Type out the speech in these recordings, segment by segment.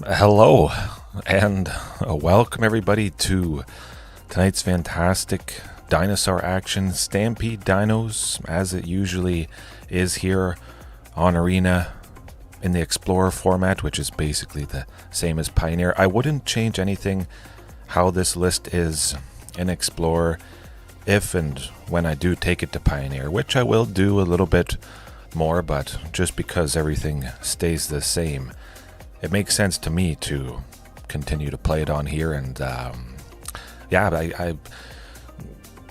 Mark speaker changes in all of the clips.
Speaker 1: Hello, and welcome everybody to tonight's fantastic dinosaur action, Stampede Dinos, as it usually is here on Arena in the Explorer format, which is basically the same as Pioneer. I wouldn't change anything how this list is in Explorer if and when I do take it to Pioneer, which I will do a little bit more, but just because everything stays the same, it makes sense to me to continue to play it on here. And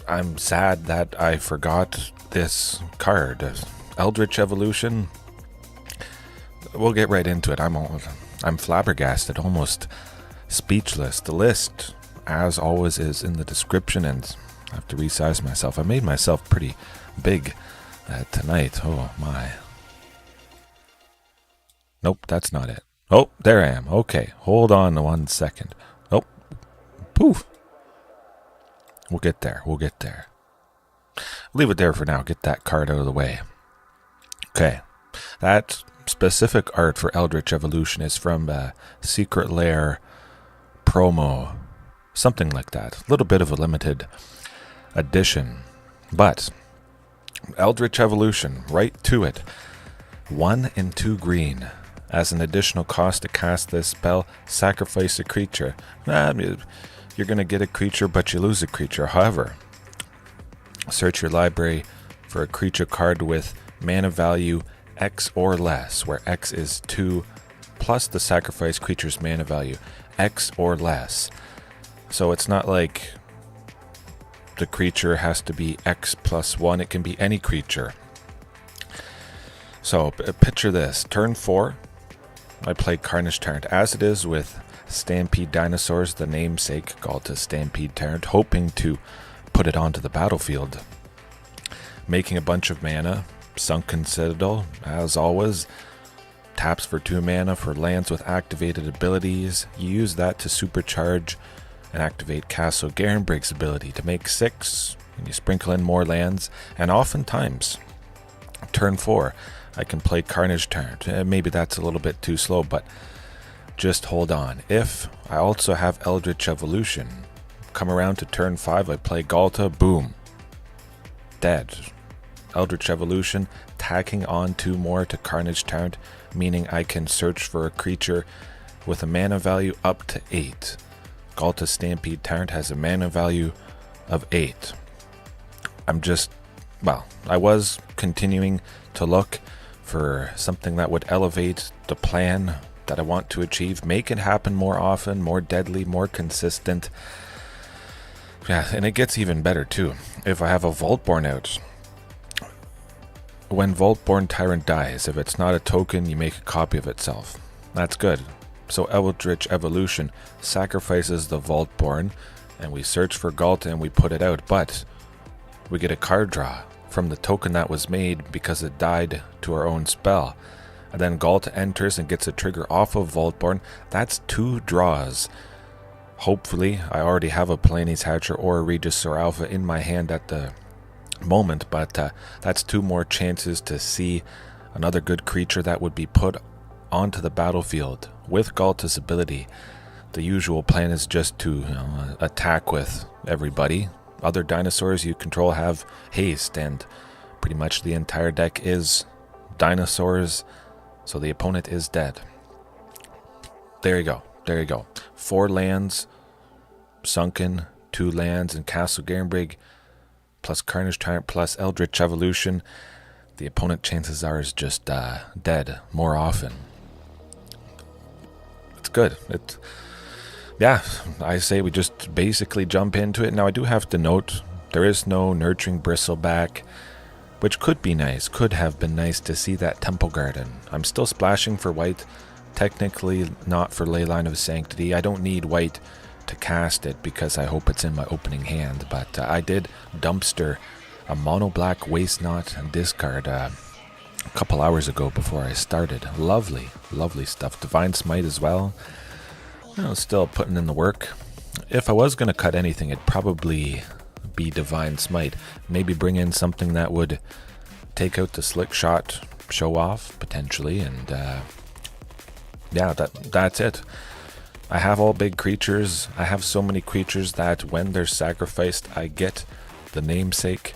Speaker 1: I'm sad that I forgot this card, Eldritch Evolution. We'll get right into it. I'm flabbergasted, almost speechless. The list, as always, is in the description, and I have to resize myself. I made myself pretty big tonight. Oh my. Nope, that's not it. Oh, there I am. Okay, hold on 1 second. Oh, poof. We'll get there. Leave it there for now. Get that card out of the way. Okay, that specific art for Eldritch Evolution is from Secret Lair promo. Something like that. A little bit of a limited edition. But Eldritch Evolution, right to it. 1 and 2 green. As an additional cost to cast this spell, sacrifice a creature. You're going to get a creature, but you lose a creature. However, search your library for a creature card with mana value X or less, where X is 2 plus the sacrifice creature's mana value, X or less. So it's not like the creature has to be X plus 1. It can be any creature. So picture this. Turn 4. I play Carnage Tyrant, as it is with Stampede Dinosaurs, the namesake, Ghalta Stampede Tyrant, hoping to put it onto the battlefield. Making a bunch of mana, Sunken Citadel, as always, taps for 2 mana for lands with activated abilities. You use that to supercharge and activate Castle Garenbrig's ability to make 6, and you sprinkle in more lands, and oftentimes, turn 4, I can play Carnage Tyrant. Maybe that's a little bit too slow, but just hold on. If I also have Eldritch Evolution, come around to turn 5, I play Ghalta, boom. Dead. Eldritch Evolution, tacking on 2 more to Carnage Tyrant, meaning I can search for a creature with a mana value up to 8. Ghalta Stampede Tyrant has a mana value of 8. I was continuing to look for something that would elevate the plan that I want to achieve, make it happen more often, more deadly, more consistent. Yeah, and it gets even better too. If I have a Vaultborn out, when Vaultborn Tyrant dies, if it's not a token, you make a copy of itself. That's good. So Eldritch Evolution sacrifices the Vaultborn, and we search for Ghalta and we put it out, but we get a card draw from the token that was made because it died to our own spell. And then Ghalta enters and gets a trigger off of Vaultborn. That's 2 draws. Hopefully, I already have a Palani's Hatcher or a Regisaur Alpha in my hand at the moment, but that's 2 more chances to see another good creature that would be put onto the battlefield with Ghalta's ability. The usual plan is just to attack with everybody. Other dinosaurs you control have haste, and pretty much the entire deck is dinosaurs, so the opponent is dead. There you go. 4 lands, Sunken, 2 lands, and Castle Garenbrig, plus Carnage Tyrant, plus Eldritch Evolution. The opponent, chances are, is just dead more often. It's good. Yeah, I say we just basically jump into it. Now, I do have to note, there is no Nurturing Bristleback, which could be nice, could have been nice to see that Temple Garden. I'm still splashing for white, technically not for Leyline of Sanctity. I don't need white to cast it because I hope it's in my opening hand, but I did dumpster a mono black Waste Knot and discard a couple hours ago before I started. Lovely stuff. Divine Smite as well. Still putting in the work. If I was going to cut anything, it'd probably be Divine Smite. Maybe bring in something that would take out the Slick Shot show off, potentially, and yeah, that's it. I have all big creatures. I have so many creatures that when they're sacrificed, I get the namesake,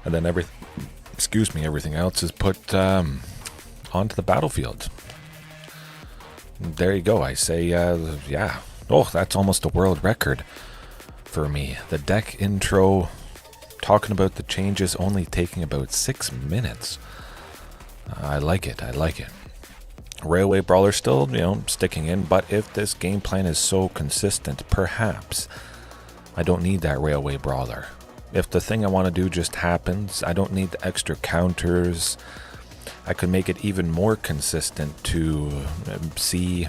Speaker 1: and then everything else is put onto the battlefield. There you go. I say, yeah. Oh, that's almost a world record for me. The deck intro, talking about the changes, only taking about 6 minutes. I like it. I like it. Railway Brawler still, sticking in, but if this game plan is so consistent, perhaps I don't need that Railway Brawler. If the thing I want to do just happens, I don't need the extra counters. I could make it even more consistent to see,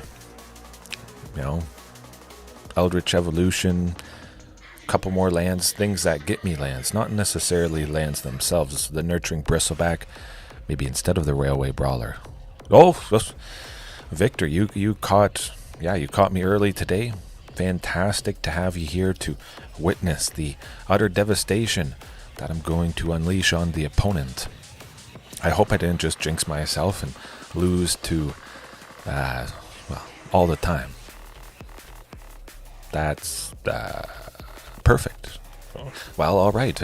Speaker 1: Eldritch Evolution, a couple more lands, things that get me lands, not necessarily lands themselves. The Nurturing Bristleback, maybe instead of the Railway Brawler. Oh, Victor, you caught me early today. Fantastic to have you here to witness the utter devastation that I'm going to unleash on the opponent. I hope I didn't just jinx myself and lose to, all the time. That's perfect. Well, all right.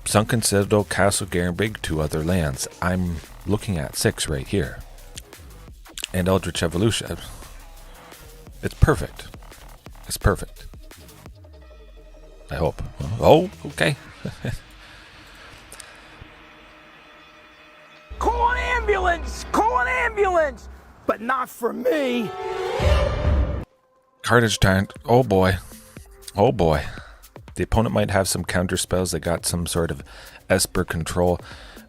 Speaker 1: Sunken Citadel, Castle Garenbrig, 2 other lands. I'm looking at 6 right here. And Eldritch Evolution. It's perfect. It's perfect. I hope. Oh, okay.
Speaker 2: Call an ambulance! Call an ambulance! But not for me!
Speaker 1: Carnage Tyrant. Oh boy. Oh boy. The opponent might have some counter spells. They got some sort of Esper Control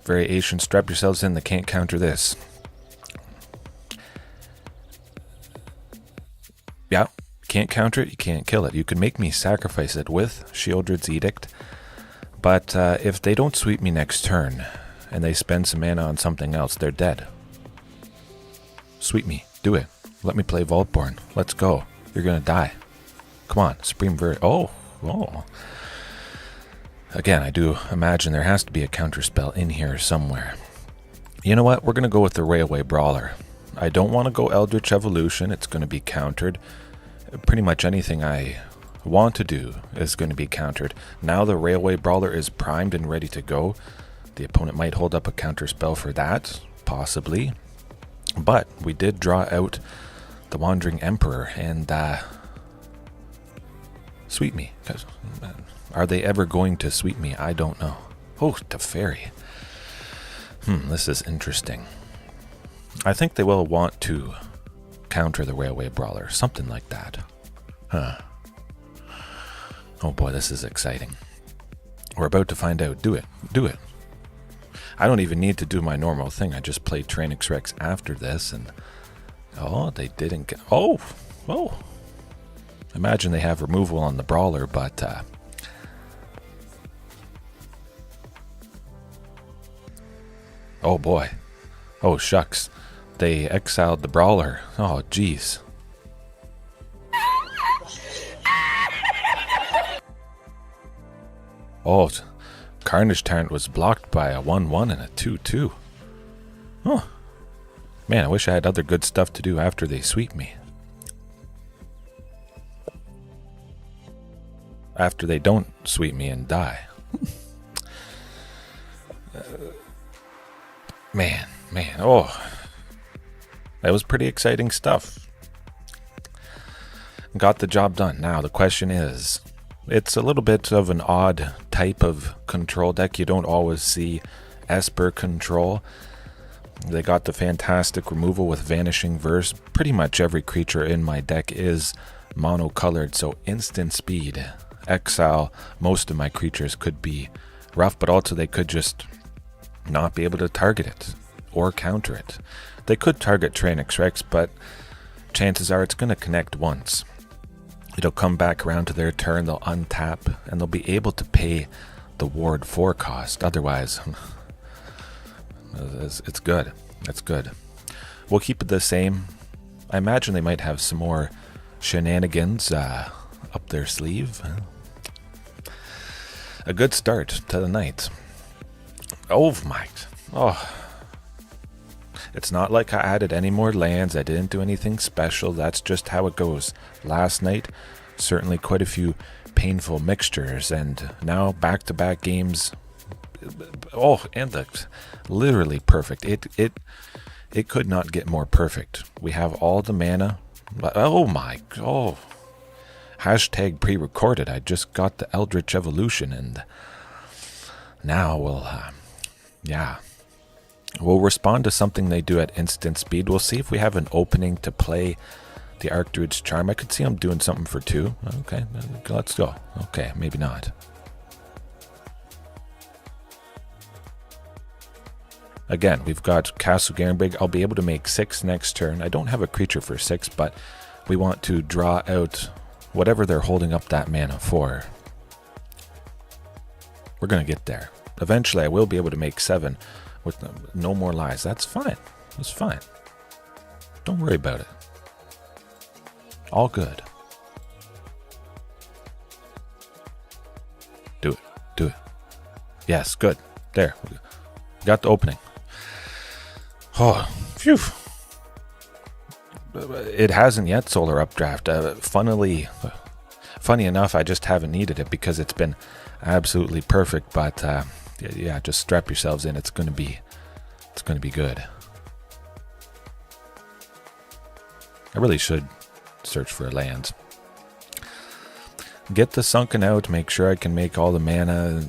Speaker 1: variation. Strap yourselves in. They can't counter this. Yeah. Can't counter it. You can't kill it. You can make me sacrifice it with Sheoldred's Edict. But if they don't sweep me next turn and they spend some mana on something else, they're dead. Sweep me. Do it. Let me play Vaultborn. Let's go. You're going to die. Come on. Supreme Ver... Oh. Again, I do imagine there has to be a counterspell in here somewhere. You know what? We're going to go with the Railway Brawler. I don't want to go Eldritch Evolution. It's going to be countered. Pretty much anything I want to do is going to be countered. Now the Railway Brawler is primed and ready to go. The opponent might hold up a counterspell for that, possibly. But we did draw out the Wandering Emperor and... sweep me. Are they ever going to sweep me? I don't know. Oh, Teferi. This is interesting. I think they will want to counter the Railway Brawler. Something like that. Huh. Oh boy, this is exciting. We're about to find out. Do it. Do it. I don't even need to do my normal thing. I just play Tyrranax Rex after this and... Oh, they didn't get... Oh! Imagine they have removal on the Brawler, but... Oh boy. Oh shucks. They exiled the Brawler. Oh jeez. Oh, Carnage Tyrant was blocked by a 1-1 and a 2-2. Oh. Man, I wish I had other good stuff to do after they sweep me. After they don't sweep me and die. Man, oh. That was pretty exciting stuff. Got the job done. Now the question is, it's a little bit of an odd type of control deck. You don't always see Esper Control. They got the fantastic removal with Vanishing Verse. Pretty much every creature in my deck is monocolored, so instant speed. Exile most of my creatures could be rough, but also they could just not be able to target it or counter it. They could target Tyrranax Rex, but chances are it's going to connect once. It'll come back around to their turn, they'll untap, and they'll be able to pay the Ward 4 cost. Otherwise, it's good. It's good. We'll keep it the same. I imagine they might have some more shenanigans up their sleeve. A good start to the night. Oh my. Oh. It's not like I added any more lands. I didn't do anything special. That's just how it goes. Last night, certainly quite a few painful mixtures, and now back-to-back games. Oh, and literally perfect. It could not get more perfect. We have all the mana. Oh my, oh. Hashtag pre-recorded. I just got the Eldritch Evolution, and now we'll respond to something they do at instant speed. We'll see if we have an opening to play the Archdruid's Charm. I could see him doing something for 2. Okay, let's go. Okay, maybe not. Again, we've got Castle Garenbrig. I'll be able to make 6 next turn. I don't have a creature for 6, but we want to draw out whatever they're holding up that mana for. We're going to get there. Eventually, I will be able to make 7 with no more lies. That's fine. That's fine. Don't worry about it. All good. Do it. Do it. Yes, good. There. Got the opening. Oh, phew. It hasn't yet, Solar Updraft. Funny enough, I just haven't needed it because it's been absolutely perfect. But yeah, just strap yourselves in. It's gonna be good. I really should search for a land. Get the Sunken out. Make sure I can make all the mana.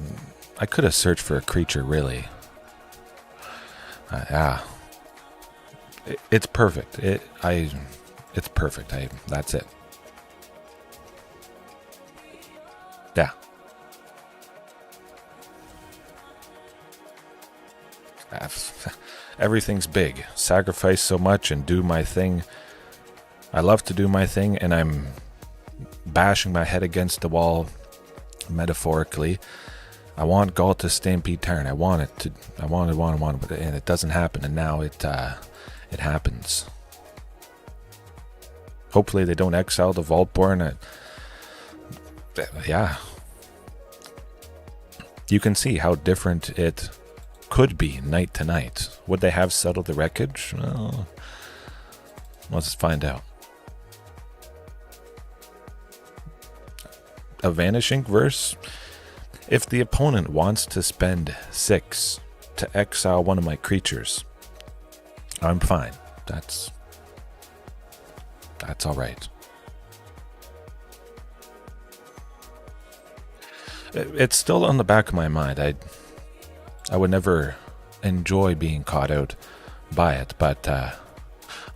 Speaker 1: I could have searched for a creature, really. It's perfect. It's perfect. That's it. Yeah. Everything's big. Sacrifice so much and do my thing. I love to do my thing, and I'm bashing my head against the wall, metaphorically. I want Ghalta Stampede Tyrant. I want it, but and it doesn't happen, and now it happens. Hopefully they don't exile the Vaultborn. Yeah. You can see how different it could be night to night. Would they have settled the wreckage? Well, let's find out. A Vanishing Verse. If the opponent wants to spend 6 to exile one of my creatures, I'm fine. That's all right. It's still on the back of my mind. I would never enjoy being caught out by it, but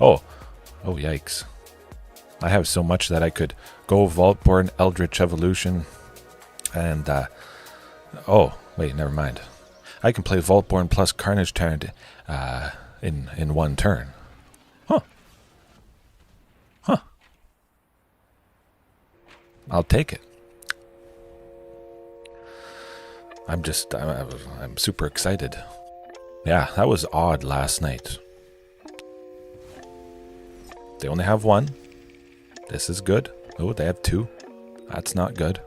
Speaker 1: oh yikes. I have so much that I could go Vaultborn, Eldritch Evolution, and oh, wait, never mind. I can play Vaultborn plus Carnage Tyrant in one turn. Huh. I'll take it. I'm super excited. Yeah, that was odd last night. They only have 1. This is good. Oh, they have 2. That's not good.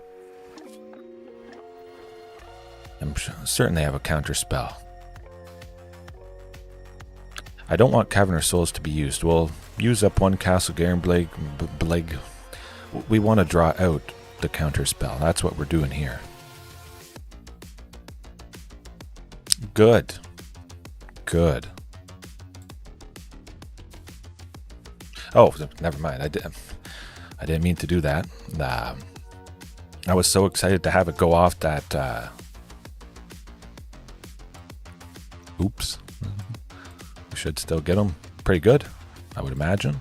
Speaker 1: I'm certain they have a counter spell. I don't want Cavern of Souls to be used. We'll use up 1 Castle Garenbrig. We want to draw out the counter spell. That's what we're doing here. Good. Good. Oh, never mind. I didn't mean to do that. I was so excited to have it go off that... Oops. We should still get them pretty good, I would imagine.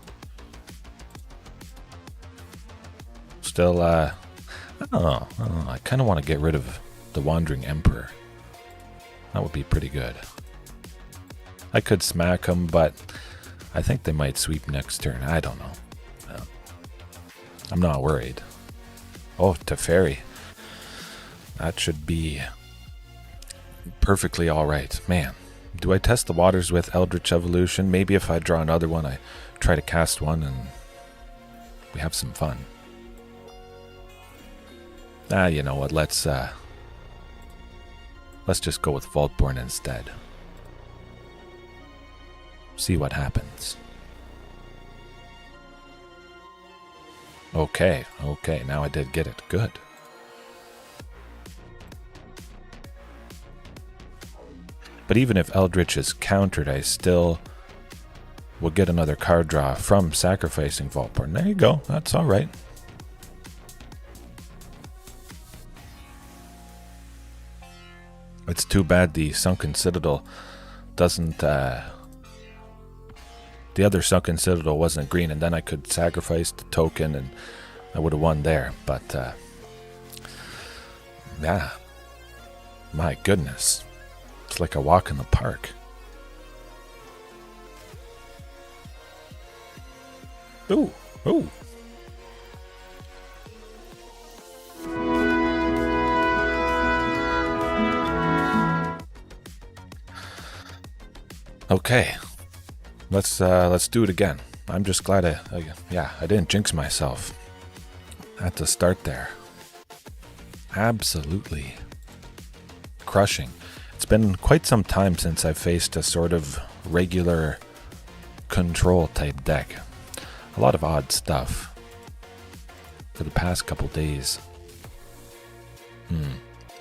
Speaker 1: Still, I don't know. I kind of want to get rid of the Wandering Emperor. That would be pretty good. I could smack them, but I think they might sweep next turn. I don't know. I'm not worried. Oh, Teferi. That should be perfectly alright. Man, do I test the waters with Eldritch Evolution? Maybe if I draw another one, I try to cast one and we have some fun. You know what? Let's just go with Vaultborn instead. See what happens. Okay, now I did get it. Good. But even if Eldritch is countered, I still will get another card draw from sacrificing Vaultborn. There you go. That's all right. It's too bad the Sunken Citadel doesn't... the other Sunken Citadel wasn't green, and then I could sacrifice the token and I would have won there. But, yeah. My goodness. It's like a walk in the park. Ooh, ooh. Okay. Let's do it again. I'm just glad I didn't jinx myself at the start there. Absolutely crushing. It's been quite some time since I faced a sort of regular control type deck. A lot of odd stuff for the past couple days.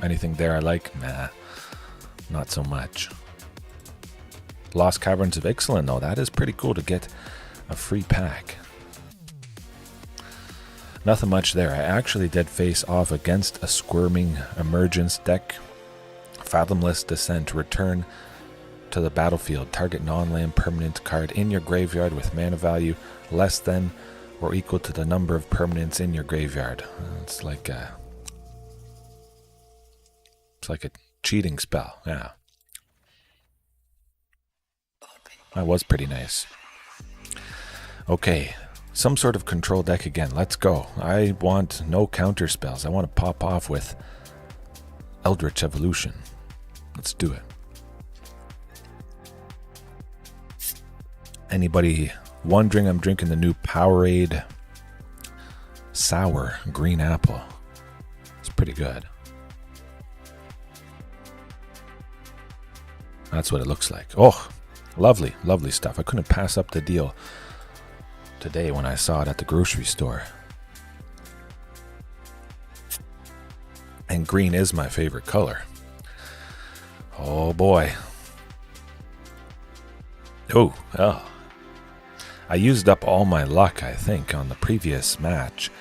Speaker 1: Anything there I like? Nah, not so much. Lost Caverns of Ixalan, though, that is pretty cool to get a free pack. Nothing much there. I actually did face off against a Squirming Emergence deck. Fathomless Descent. Return to the battlefield. Target non-land permanent card in your graveyard with mana value less than or equal to the number of permanents in your graveyard. It's like a cheating spell. Yeah. That was pretty nice. Okay, some sort of control deck again. Let's go. I want no counter spells. I want to pop off with Eldritch Evolution. Let's do it. Anybody wondering, I'm drinking the new Powerade Sour Green Apple. It's pretty good. That's what it looks like. Oh, lovely, lovely stuff. I couldn't pass up the deal today when I saw it at the grocery store. And green is my favorite color. Oh boy. Oh. I used up all my luck, I think, on the previous match.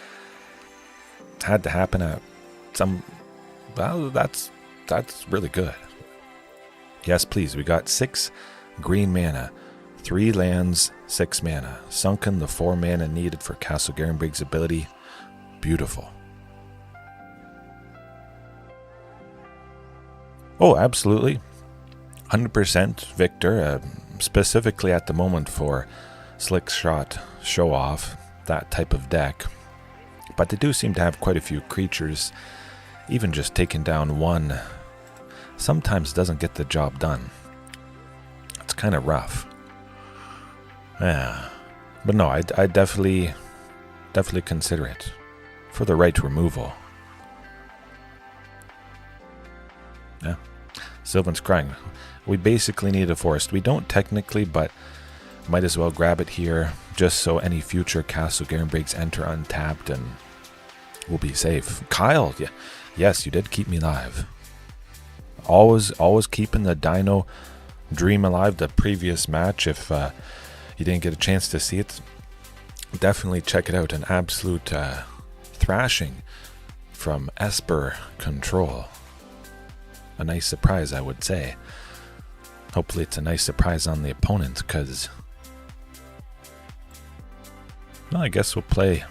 Speaker 1: It had to happen at some... Well, that's really good. Yes, please. We got 6 green mana, 3 lands, 6 mana. Sunken, the 4 mana needed for Castle Garenbrig's ability. Beautiful. Oh, absolutely. 100% Victor, specifically at the moment for Slick Shot Show Off, that type of deck. But they do seem to have quite a few creatures. Even just taking down one sometimes doesn't get the job done. It's kind of rough. Yeah. But no, I definitely consider it for the right removal. Yeah. Sylvan Scrying. We basically need a forest. We don't technically, but might as well grab it here just so any future Castle Garenbrigs enter untapped and we'll be safe. Kyle, yeah. Yes, you did keep me alive. Always keeping the Dino dream alive. The previous match, if you didn't get a chance to see it, definitely check it out. An absolute thrashing from Esper Control. A nice surprise, I would say. Hopefully it's a nice surprise on the opponent, because... Well, I guess we'll play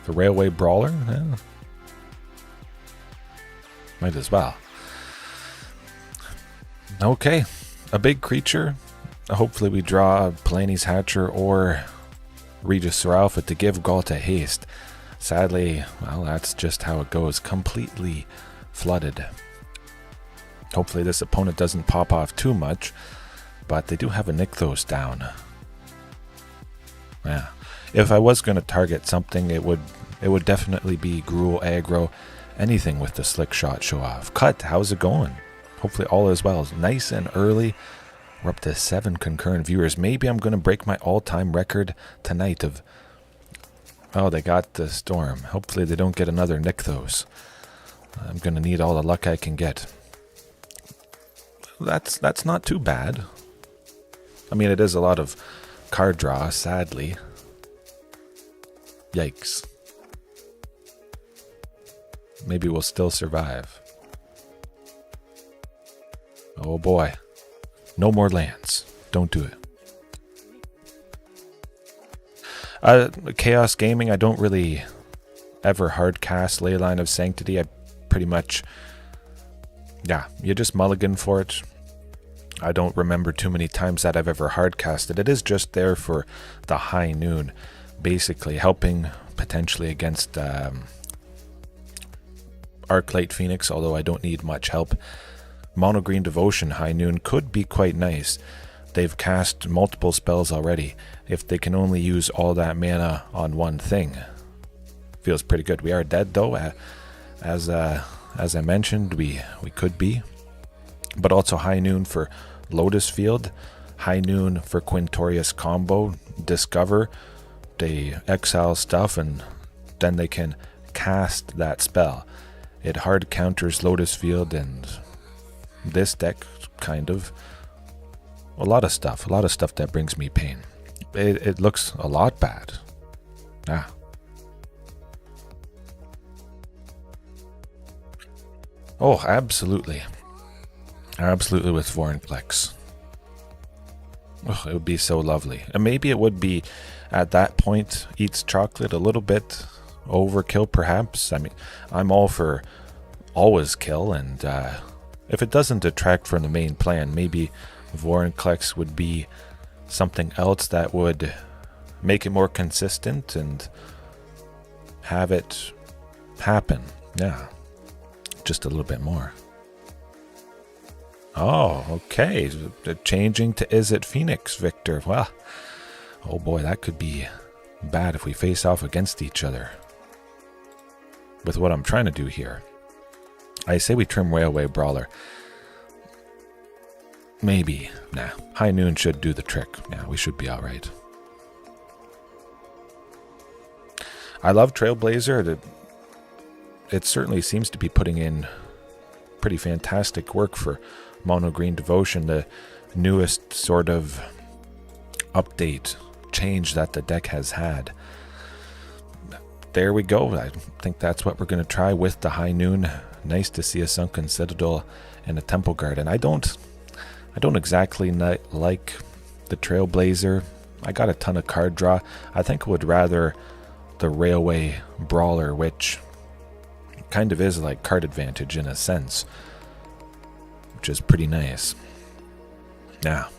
Speaker 1: the Railway Brawler. Yeah. Might as well. Okay, a big creature. Hopefully we draw Palani's Hatcher or Regisaur Alpha to give Ghalta haste. Sadly, well, that's just how it goes. Completely flooded. Hopefully this opponent doesn't pop off too much, but they do have a Nykthos down. Yeah. If I was going to target something, it would definitely be Gruul, Aggro, anything with the Slick Shot Show Off. Cut, how's it going? Hopefully all is well. Nice and early. We're up to 7 concurrent viewers. Maybe I'm going to break my all-time record tonight of... Oh, they got the storm. Hopefully they don't get another Nykthos. I'm going to need all the luck I can get. That's not too bad. I mean, it is a lot of card draw, sadly. Yikes. Maybe we'll still survive. Oh boy. No more lands. Don't do it. Chaos Gaming, I don't really ever hard cast Leyline of Sanctity. I pretty much... Yeah, you just mulligan for it. I don't remember too many times that I've ever hard casted. It is just there for the high noon. Basically helping potentially against Arclight Phoenix, although I don't need much help. Mono Green Devotion High Noon could be quite nice. They've cast multiple spells already. If they can only use all that mana on one thing, feels pretty good. We are dead though, as I mentioned, we could be. But also High Noon for Lotus Field, High Noon for Quintorius combo, Discover. They exile stuff and then they can cast that spell. It hard counters Lotus Field and this deck, kind of. A lot of stuff that brings me pain. It looks a lot bad. Oh, absolutely. Absolutely with Vorinclex. Oh, it would be so lovely. And maybe it would be, at that point, eats chocolate a little bit overkill, perhaps. I mean, I'm all for always kill, and if it doesn't detract from the main plan, maybe Vorinclex would be something else that would make it more consistent and have it happen. Yeah, just a little bit more. Oh, okay. Changing to Is It Phoenix, Victor. Well, oh boy, that could be bad if we face off against each other. With what I'm trying to do here. I say we trim Railway Brawler. Maybe. Nah. High Noon should do the trick. Yeah, we should be alright. I love Trailblazer. It certainly seems to be putting in pretty fantastic work for Mono Green Devotion, the newest sort of update change that the deck has had. There we go. I think that's what we're going to try with the High Noon. Nice to see a Sunken Citadel and a Temple Guard. And I don't exactly like the Trailblazer. I got a ton of card draw. I think I would rather the Railway Brawler, which kind of is like card advantage in a sense, which is pretty nice. Now,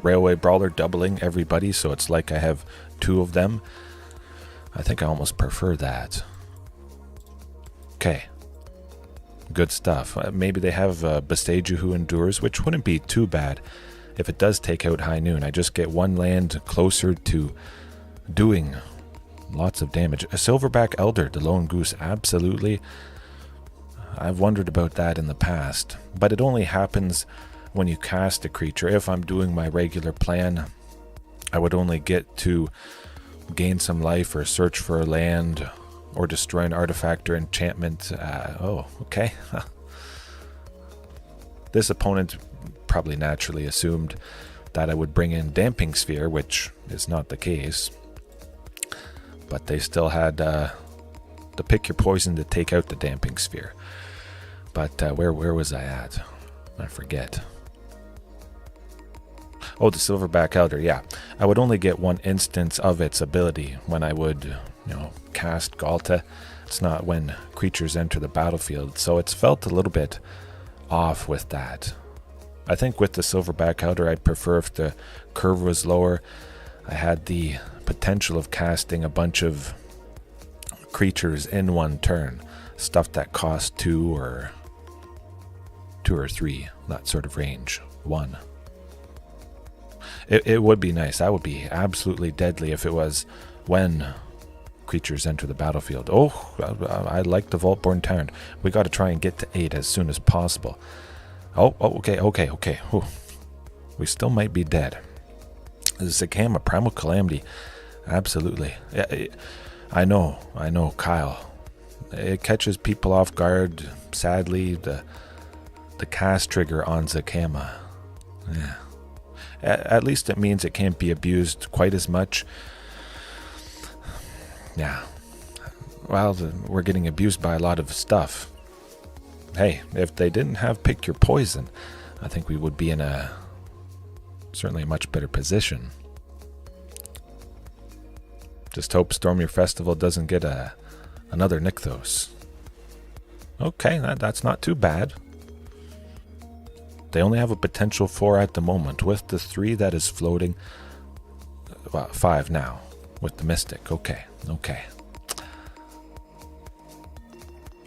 Speaker 1: Railway Brawler doubling everybody, so it's like I have 2 of them. I think I almost prefer that. Okay. Good stuff. Maybe they have Besteju who endures, which wouldn't be too bad if it does take out High Noon. I just get 1 land closer to doing lots of damage. A Silverback Elder, the Lone Goose, absolutely. I've wondered about that in the past, but it only happens when you cast a creature. If I'm doing my regular plan, I would only get to gain some life or search for a land or destroy an artifact or enchantment. Oh, okay. This opponent probably naturally assumed that I would bring in Damping Sphere, which is not the case. But they still had the pick your poison to take out the Damping Sphere. But where was I at? I forget. Oh, the Silverback Elder, yeah. I would only get 1 instance of its ability when I would, cast Ghalta. It's not when creatures enter the battlefield, so it's felt a little bit off with that. I think with the Silverback Elder, I'd prefer if the curve was lower. I had the potential of casting a bunch of creatures in 1 turn. Stuff that cost 2 or 3, that sort of range. 1. It would be nice. That would be absolutely deadly if it was when creatures enter the battlefield. Oh, I like the Vaultborn Tyrant. We got to try and get to 8 as soon as possible. Oh, okay. Whew. we still might be dead. Zakama, Primal Calamity. Absolutely. I know, Kyle. It catches people off guard. Sadly, the cast trigger on Zakama. Yeah. At least it means it can't be abused quite as much. Yeah. Well, we're getting abused by a lot of stuff. Hey, if they didn't have Pick Your Poison, I think we would be in certainly a much better position. Just hope Storm Your Festival doesn't get another Nykthos. Okay, that's not too bad. They only have a potential 4 at the moment. With the 3 that is floating, well, 5 now with the Mystic. Okay.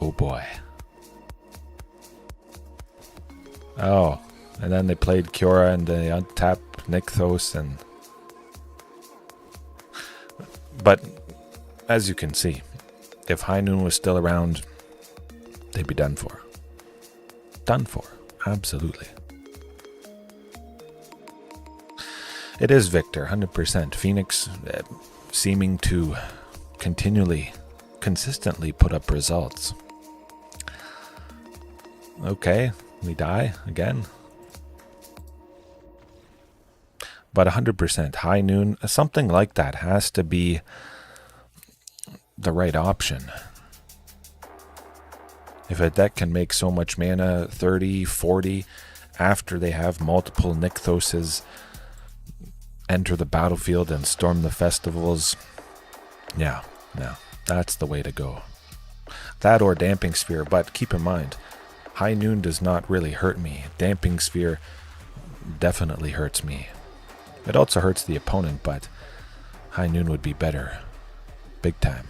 Speaker 1: Oh boy. Oh, and then they played Kiora and they untapped Nykthos and... But, as you can see, if High Noon was still around, they'd be done for. Done for. Absolutely. It is Victor, 100%. Phoenix seeming to consistently put up results. Okay, we die again. But 100% High Noon, something like that has to be the right option. If a deck can make so much mana, 30, 40, after they have multiple Nykthoses enter the battlefield and storm the festivals, yeah, no, that's the way to go. That or Damping Sphere, but keep in mind, High Noon does not really hurt me. Damping Sphere definitely hurts me. It also hurts the opponent, but High Noon would be better. Big time.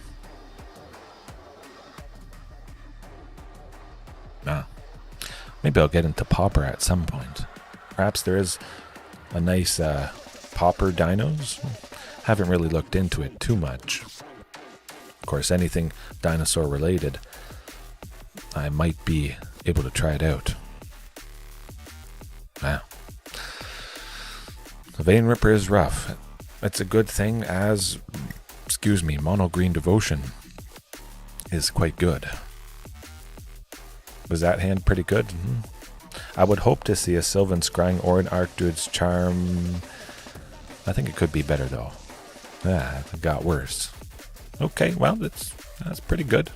Speaker 1: Maybe I'll get into Pauper at some point. Perhaps there is a nice Pauper dinos. Haven't really looked into it too much. Of course, anything dinosaur related, I might be able to try it out. Wow. The Vein Ripper is rough. It's a good thing as, Mono Green Devotion is quite good. Was that hand pretty good? I would hope to see a Sylvan Scrying or an Archdruid's Charm. I think it could be better though. It got worse. Okay, well, that's pretty good.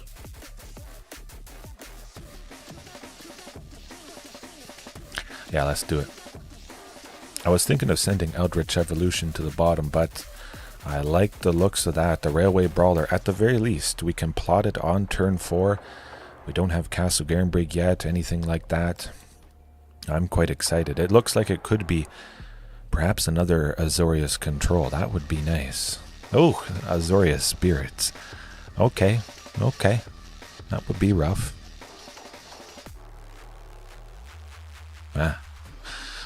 Speaker 1: Yeah, let's do it. I was thinking of sending Eldritch Evolution to the bottom, but I like the looks of that. The Railway Brawler, at the very least, we can plot it on turn 4. We don't have Castle Garenbrig yet, anything like that. I'm quite excited. It looks like it could be perhaps another Azorius Control. That would be nice. Oh, Azorius Spirits. Okay. That would be rough.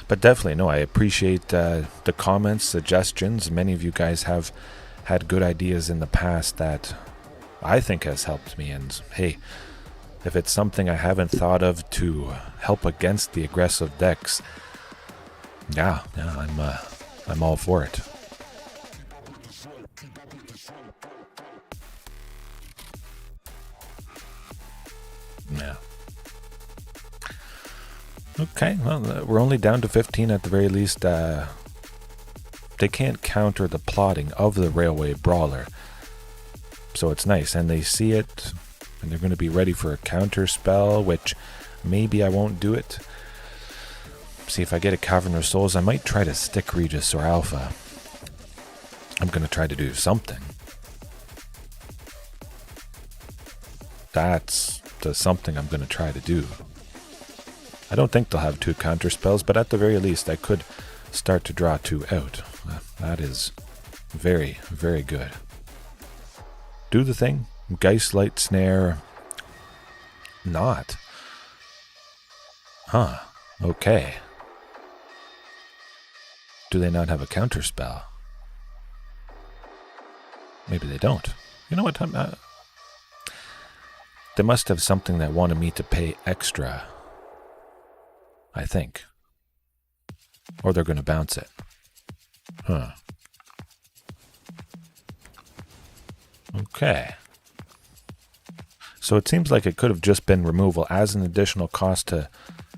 Speaker 1: But definitely, no, I appreciate the comments, suggestions. Many of you guys have had good ideas in the past that I think has helped me. And hey, if it's something I haven't thought of to help against the aggressive decks, yeah, I'm all for it. Yeah. Okay, well, we're only down to 15 at the very least. They can't counter the plotting of the Railway Brawler, so it's nice. And they see it, and they're going to be ready for a counter spell, which maybe I won't do it. See if I get a Cavern of Souls. I might try to stick Regisaur Alpha. I'm going to try to do something. That's the something I'm going to try to do. I don't think they'll have 2 counter spells, but at the very least I could start to draw 2 out. That is very, very good. Do the thing. Geist Light Snare. Not. Huh. Okay. Do they not have a counter spell? Maybe they don't. You know what? They must have something that wanted me to pay extra. I think. Or they're going to bounce it. Huh. Okay. So it seems like it could have just been removal. As an additional cost to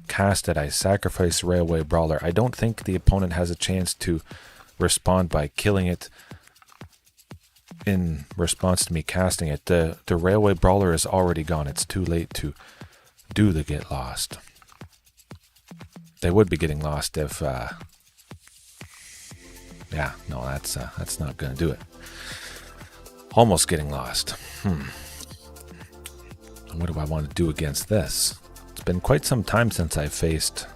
Speaker 1: cast it, I sacrifice Railway Brawler. I don't think the opponent has a chance to respond by killing it in response to me casting it. The Railway Brawler is already gone. It's too late to do the get lost. They would be getting lost if yeah, no, that's not going to do it. Almost getting lost. What do I want to do against this? It's been quite some time since I faced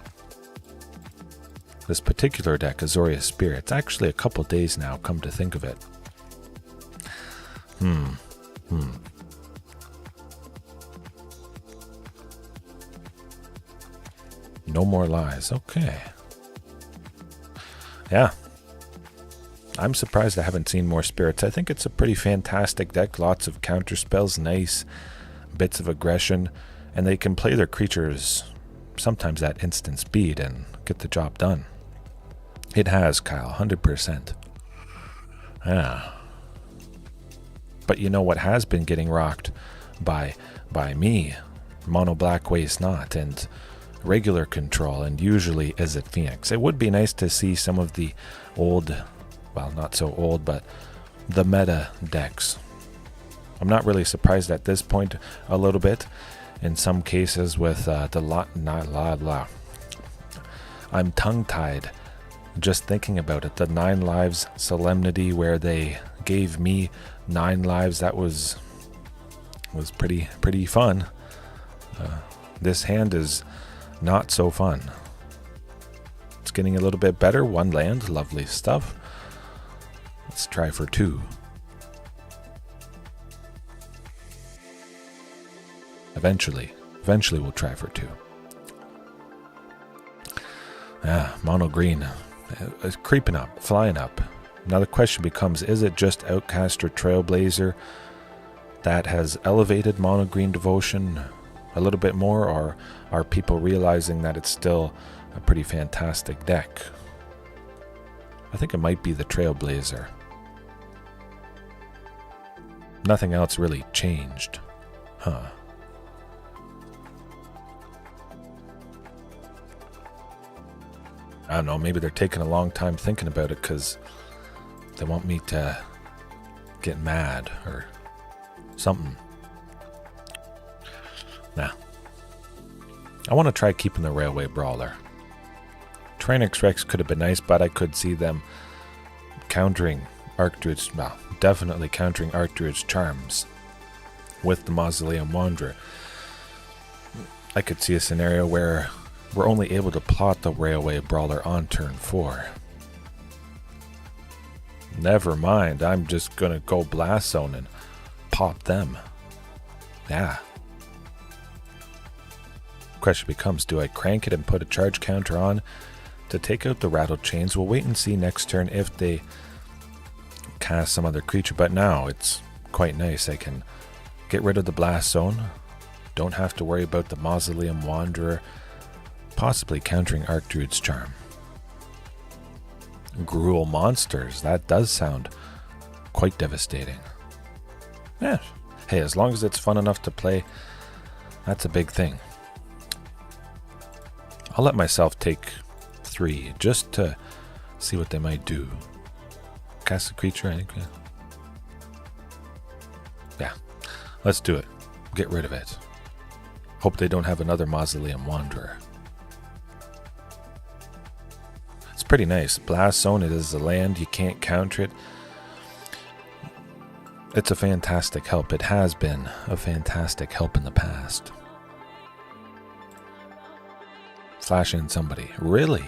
Speaker 1: this particular deck, Azorius Spirits. Actually, a couple days now, come to think of it. No more lies. Okay. Yeah. I'm surprised I haven't seen more spirits. I think it's a pretty fantastic deck. Lots of counter spells, nice bits of aggression, and they can play their creatures sometimes at instant speed and get the job done. It has, Kyle, 100%. Yeah. But you know what has been getting rocked by me? Mono Black Waste Not and regular control, and usually is it Phoenix. It would be nice to see some of the old, well, not so old, but the meta decks. I'm not really surprised at this point a little bit. In some cases with the I'm tongue-tied just thinking about it. The 9 lives solemnity where they gave me 9 lives, that was pretty fun. This hand is not so fun. It's getting a little bit better. 1 land, lovely stuff. Let's try for 2. Eventually we'll try for 2. Mono green is creeping up, flying up. Now the question becomes, is it just Outcast or Trailblazer that has elevated mono green devotion a little bit more, or are people realizing that it's still a pretty fantastic deck? I think it might be the Trailblazer. Nothing else really changed. Huh. I don't know, maybe they're taking a long time thinking about it because they want me to get mad or something. Nah. I want to try keeping the Railway Brawler. Tyrranax Rex could have been nice, but I could see them countering Archdruid's, well, definitely countering Archdruid's charms with the Mausoleum Wanderer. I could see a scenario where we're only able to plot the Railway Brawler on turn 4. Never mind, I'm just gonna go Blast Zone and pop them. Yeah. Question becomes, do I crank it and put a charge counter on to take out the Rattle Chains? We'll wait and see next turn if they cast some other creature, but now it's quite nice. I can get rid of the Blast Zone. Don't have to worry about the Mausoleum Wanderer possibly countering Archdruid's charm. Gruul monsters, that does sound quite devastating. Yeah. Hey, as long as it's fun enough to play, that's a big thing. I'll let myself take 3 just to see what they might do. Cast a creature, I think. Yeah, let's do it. Get rid of it. Hope they don't have another Mausoleum Wanderer. It's pretty nice. Blast Zone, it is a land, you can't counter it. It's a fantastic help. It has been a fantastic help in the past. Flash in somebody. Really?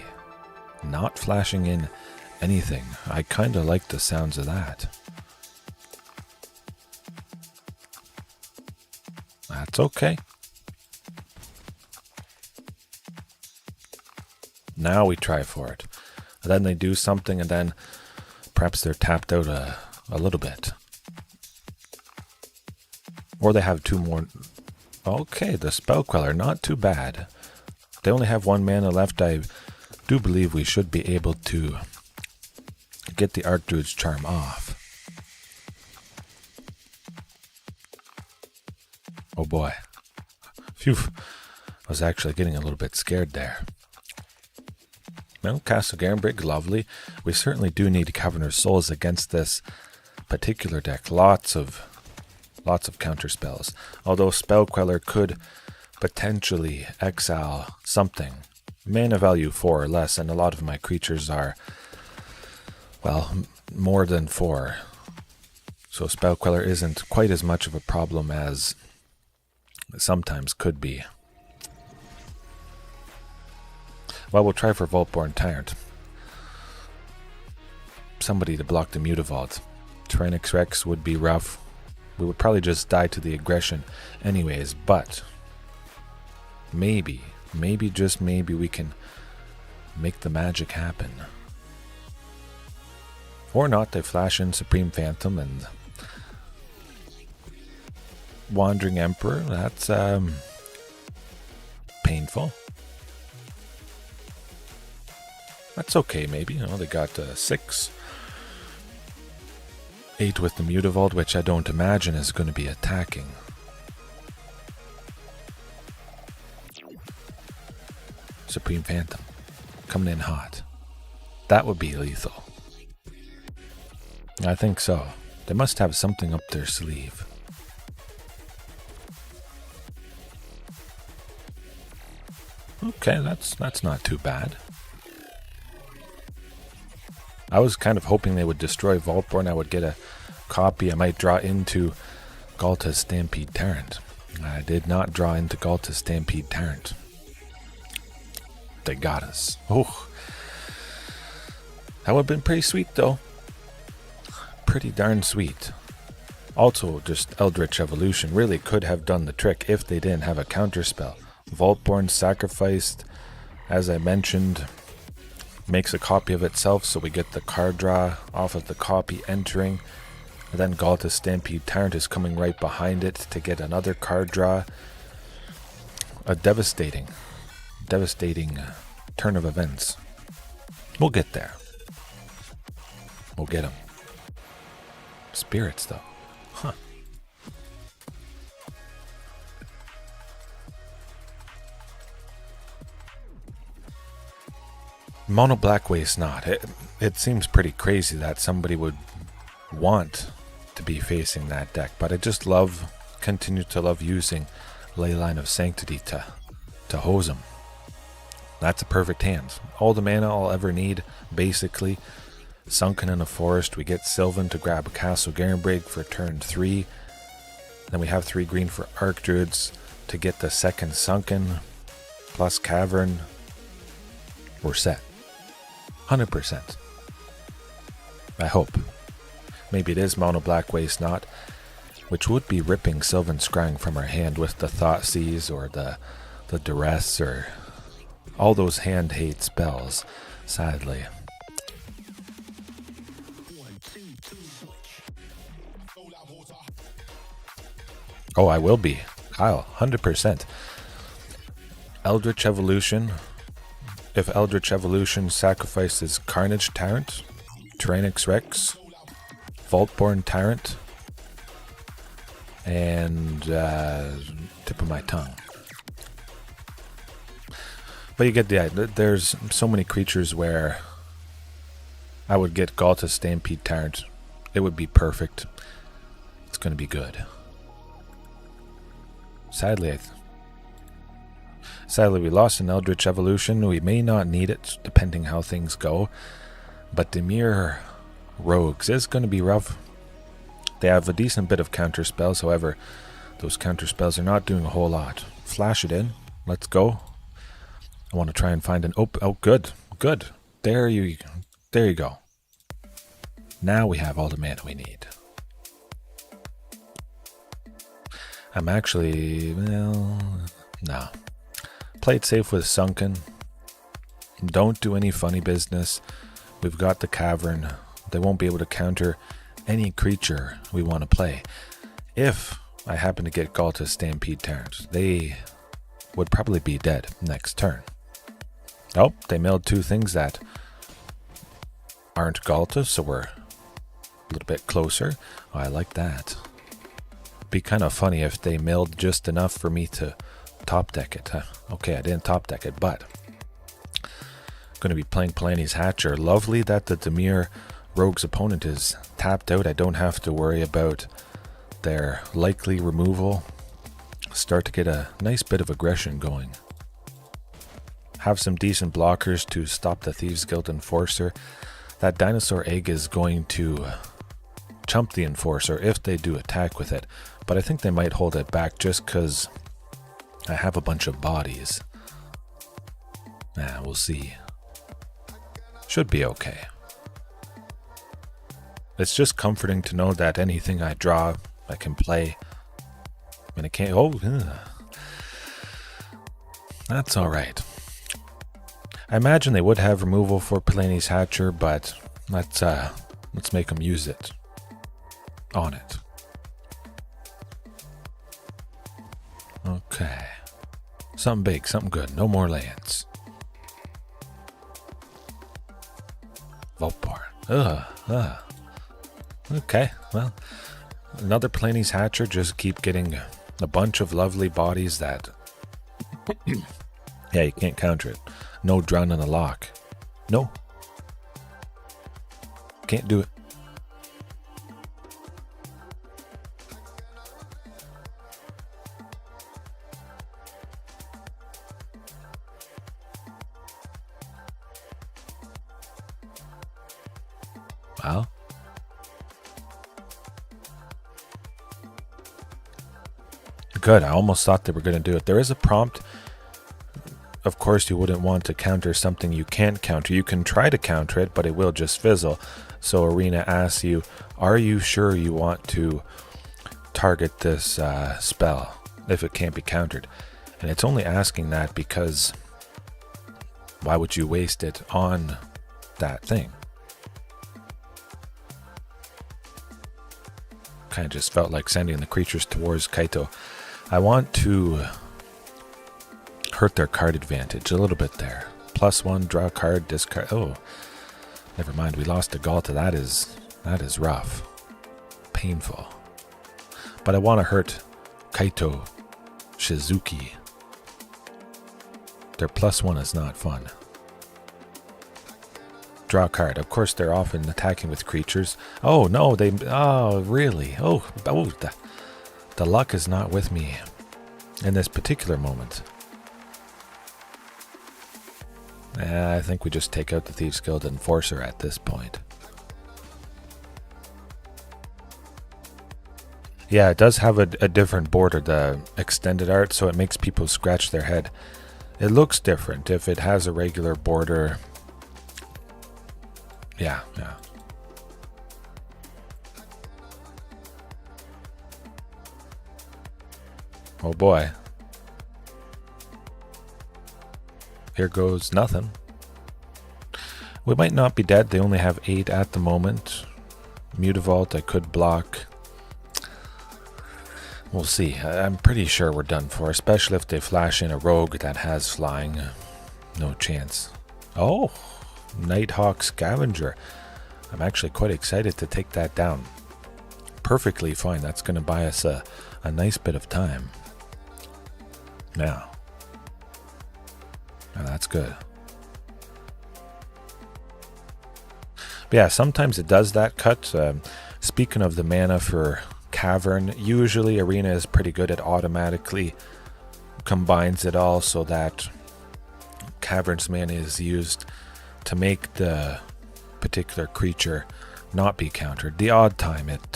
Speaker 1: Not flashing in anything. I kind of like the sounds of that. That's okay. Now we try for it. And then they do something, and then perhaps they're tapped out a little bit. Or they have 2 more. Okay, the Spell Queller, not too bad. They only have 1 mana left. I do believe we should be able to get the Archdruid's charm off. Oh boy. Phew. I was actually getting a little bit scared there. Well, Castle Garenbrig, lovely. We certainly do need Cavern of Souls against this particular deck. Lots of counter spells. Although Spell Queller could potentially exile something. Mana value 4 or less, and a lot of my creatures are, well, more than 4. So Spell Queller isn't quite as much of a problem as it sometimes could be. Well, we'll try for Vaultborn Tyrant. Somebody to block the Mutavault. Tyrranax Rex would be rough. We would probably just die to the aggression anyways, but maybe, just maybe we can make the magic happen. Or not, they flash in Supreme Phantom and Wandering Emperor. That's painful. That's okay, maybe. You know, they got 6. 8 with the Mutavault, which I don't imagine is going to be attacking. Supreme Phantom. Coming in hot. That would be lethal. I think so. They must have something up their sleeve. Okay, that's not too bad. I was kind of hoping they would destroy Vaultborn. I would get a copy. I might draw into Ghalta's Stampede Tyrant. I did not draw into Ghalta's Stampede Tyrant. They got us. Oh, that would have been pretty sweet, though. Pretty darn sweet. Also, just Eldritch Evolution really could have done the trick if they didn't have a counterspell. Vaultborn sacrificed, as I mentioned, makes a copy of itself, so we get the card draw off of the copy entering. And then Ghalta's Stampede Tyrant is coming right behind it to get another card draw. A devastating turn of events. We'll get there. We'll get them. Spirits, though. Huh. Mono Black Waste Not. It seems pretty crazy that somebody would want to be facing that deck, but I just continue to love using Leyline of Sanctity to hose them. That's a perfect hand. All the mana I'll ever need, basically. Sunken in a forest, we get Sylvan to grab Castle Garenbrig for turn 3. Then we have 3 green for Archdruids to get the second Sunken, plus Cavern. We're set. 100%. I hope. Maybe it is Mono Black Waste Not, which would be ripping Sylvan Scrying from our hand with the Thoughtseize or the Duress or all those hand hate spells, sadly. Oh, I will be. Kyle, 100%. Eldritch Evolution. If Eldritch Evolution sacrifices Carnage Tyrant, Tyrranax Rex, Vaultborn Tyrant, and tip of my tongue. But you get the idea. There's so many creatures where I would get Ghalta Stampede Tyrant. It would be perfect. It's going to be good. Sadly, we lost an Eldritch Evolution. We may not need it, depending how things go. But Dimir Rogues is going to be rough. They have a decent bit of counter spells. However, those counter spells are not doing a whole lot. Flash it in. Let's go. I want to try and find an... Oh, good. Good. There you go. Now we have all the mana we need. I'm actually... well... no. Play it safe with Sunken. Don't do any funny business. We've got the Cavern. They won't be able to counter any creature we want to play. If I happen to get Ghalta Stampede Tyrant, they would probably be dead next turn. Oh, they milled two things that aren't Ghalta, so we're a little bit closer. Oh, I like that. Be kind of funny if they milled just enough for me to top deck it. Okay, I didn't top deck it, but going to be playing Palani's Hatcher. Lovely that the Dimir Rogues opponent is tapped out. I don't have to worry about their likely removal. Start to get a nice bit of aggression going. Have some decent blockers to stop the Thieves Guild Enforcer. That Dinosaur Egg is going to chump the Enforcer if they do attack with it, but I think they might hold it back just because I have a bunch of bodies. We'll see. Should be okay. It's just comforting to know that anything I draw, I can play. And I can't. Oh, that's alright. I imagine they would have removal for Palani's Hatcher, but let's make them use it. On it. Okay. Something big, something good. No more lands. Vaultborn. Okay, well, another Palani's Hatcher. Just keep getting a bunch of lovely bodies that... yeah, you can't counter it. No drown in a lock. No. Can't do it. Well. Good, I almost thought they were going to do it. There is a prompt. Of course, you wouldn't want to counter something you can't counter. You can try to counter it, but it will just fizzle. So Arena asks you, are you sure you want to target this spell if it can't be countered? And it's only asking that because why would you waste it on that thing? Kind of just felt like sending the creatures towards Kaito. I want to hurt their card advantage a little bit there. +1, draw a card, discard. Oh, never mind. We lost to Ghalta. That is rough, painful. But I want to hurt Kaito, Shizuki. Their +1 is not fun. Draw a card. Of course, they're often attacking with creatures. Oh no, they. Oh really? Oh, the luck is not with me in this particular moment. I think we just take out the Thieves Guild Enforcer at this point. Yeah, it does have a different border, the extended art, so it makes people scratch their head. It looks different if it has a regular border. Yeah. Oh boy. Here goes nothing. We might not be dead. They only have 8 at the moment. Mutavault, I could block. We'll see. I'm pretty sure we're done for, especially if they flash in a rogue that has flying. No chance. Oh, Nighthawk Scavenger. I'm actually quite excited to take that down. Perfectly fine. That's going to buy us a nice bit of time. Now, that's good. But yeah, sometimes it does that cut. Speaking of the mana for Cavern, usually Arena is pretty good at automatically combines it all so that Cavern's mana is used to make the particular creature not be countered. The odd time it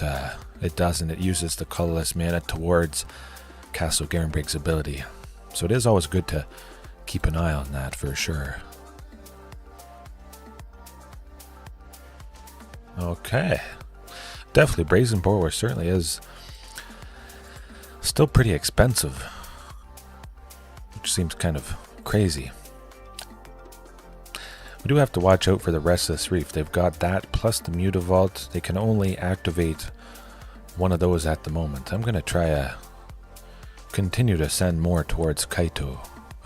Speaker 1: doesn't. It uses the colorless mana towards Castle Garenbrig's ability. So it is always good to keep an eye on that for sure. Okay. Definitely Brazen Borer certainly is still pretty expensive, which seems kind of crazy. We do have to watch out for the Restless Reef. They've got that plus the Mutavault. They can only activate one of those at the moment. I'm going to try continue to send more towards Kaito.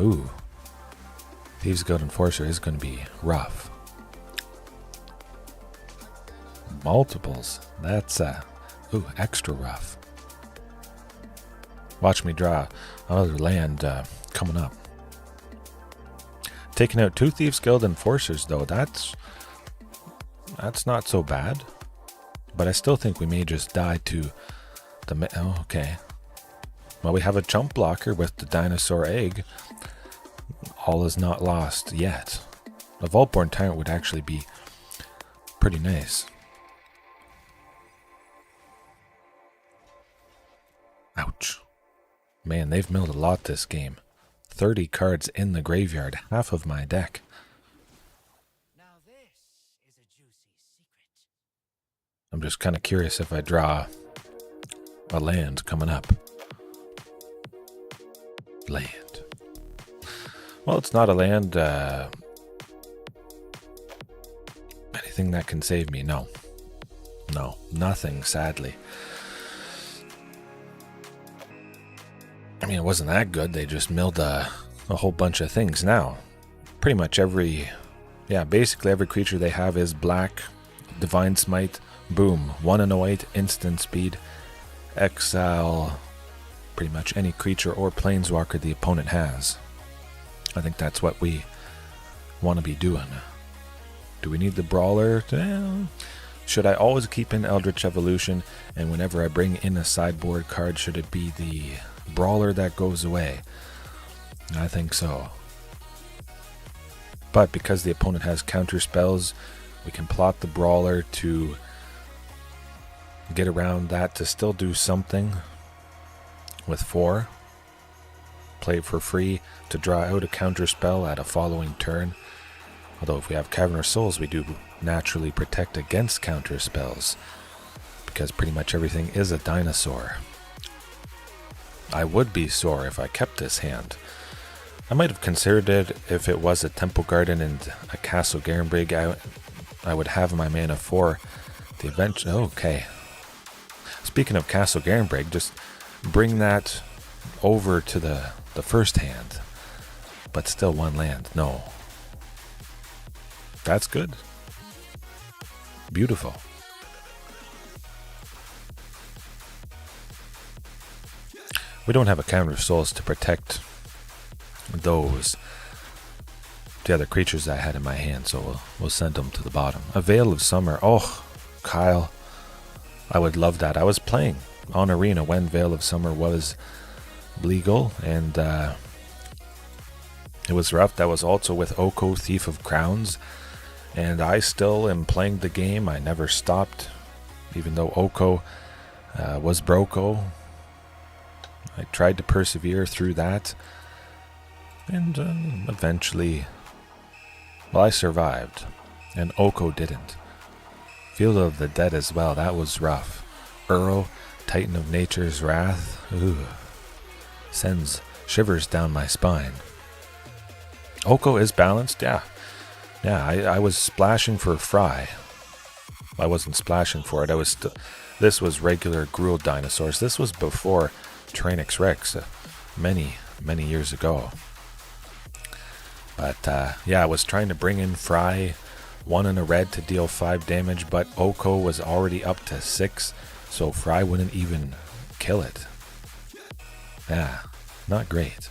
Speaker 1: Ooh. Thieves Guild Enforcer is going to be rough. Multiples. That's extra rough. Watch me draw another land coming up. Taking out 2 Thieves Guild Enforcers though, that's not so bad. But I still think we may just die to the... Oh, okay. Well, we have a jump blocker with the dinosaur egg. All is not lost yet. The Vaultborn Tyrant would actually be pretty nice. Ouch. Man, they've milled a lot this game. 30 cards in the graveyard, half of my deck.
Speaker 3: Now this is a juicy secret.
Speaker 1: I'm just kind of curious if I draw a land coming up. Land. Well, it's not a land. Anything that can save me? No. No, nothing, sadly. I mean, it wasn't that good. They just milled a whole bunch of things. Now, pretty much basically every creature they have is black. Divine Smite, boom. 1 and a white, instant speed. Exile pretty much any creature or planeswalker the opponent has. I think that's what we want to be doing. Do we need the Brawler? Should I always keep in Eldritch Evolution, and whenever I bring in a sideboard card, should it be the Brawler that goes away? I think so. But because the opponent has counter spells, we can plot the Brawler to get around that to still do something with 4. Play it for free to draw out a counter spell at a following turn. Although if we have Cavern of Souls, we do naturally protect against counter spells, because pretty much everything is a dinosaur. I would be sore if I kept this hand. I might have considered it if it was a Temple Garden and a Castle Garenbrig. I would have my mana for the event. Okay. Speaking of Castle Garenbrig, just bring that over to the first hand. But still 1 land. No. That's good. Beautiful. We don't have a Cavern of Souls to protect the other creatures I had in my hand, so we'll send them to the bottom. A Veil of Summer. Oh, Kyle. I would love that. I was playing on Arena when Veil of Summer was legal, and it was rough. That was also with Oko, Thief of Crowns, and I still am playing the game. I never stopped, even though Oko was Broko. I tried to persevere through that, and eventually, well, I survived, and Oko didn't. Field of the Dead as well, that was rough. Uro, Titan of Nature's Wrath, sends shivers down my spine. Oko is balanced, yeah. I was splashing for Fry. I wasn't splashing for it. This was regular Gruul dinosaurs. This was before Tyrranax Rex, many years ago. But I was trying to bring in Fry, 1 and a red to deal 5 damage, but Oko was already up to 6, so Fry wouldn't even kill it. Yeah, not great.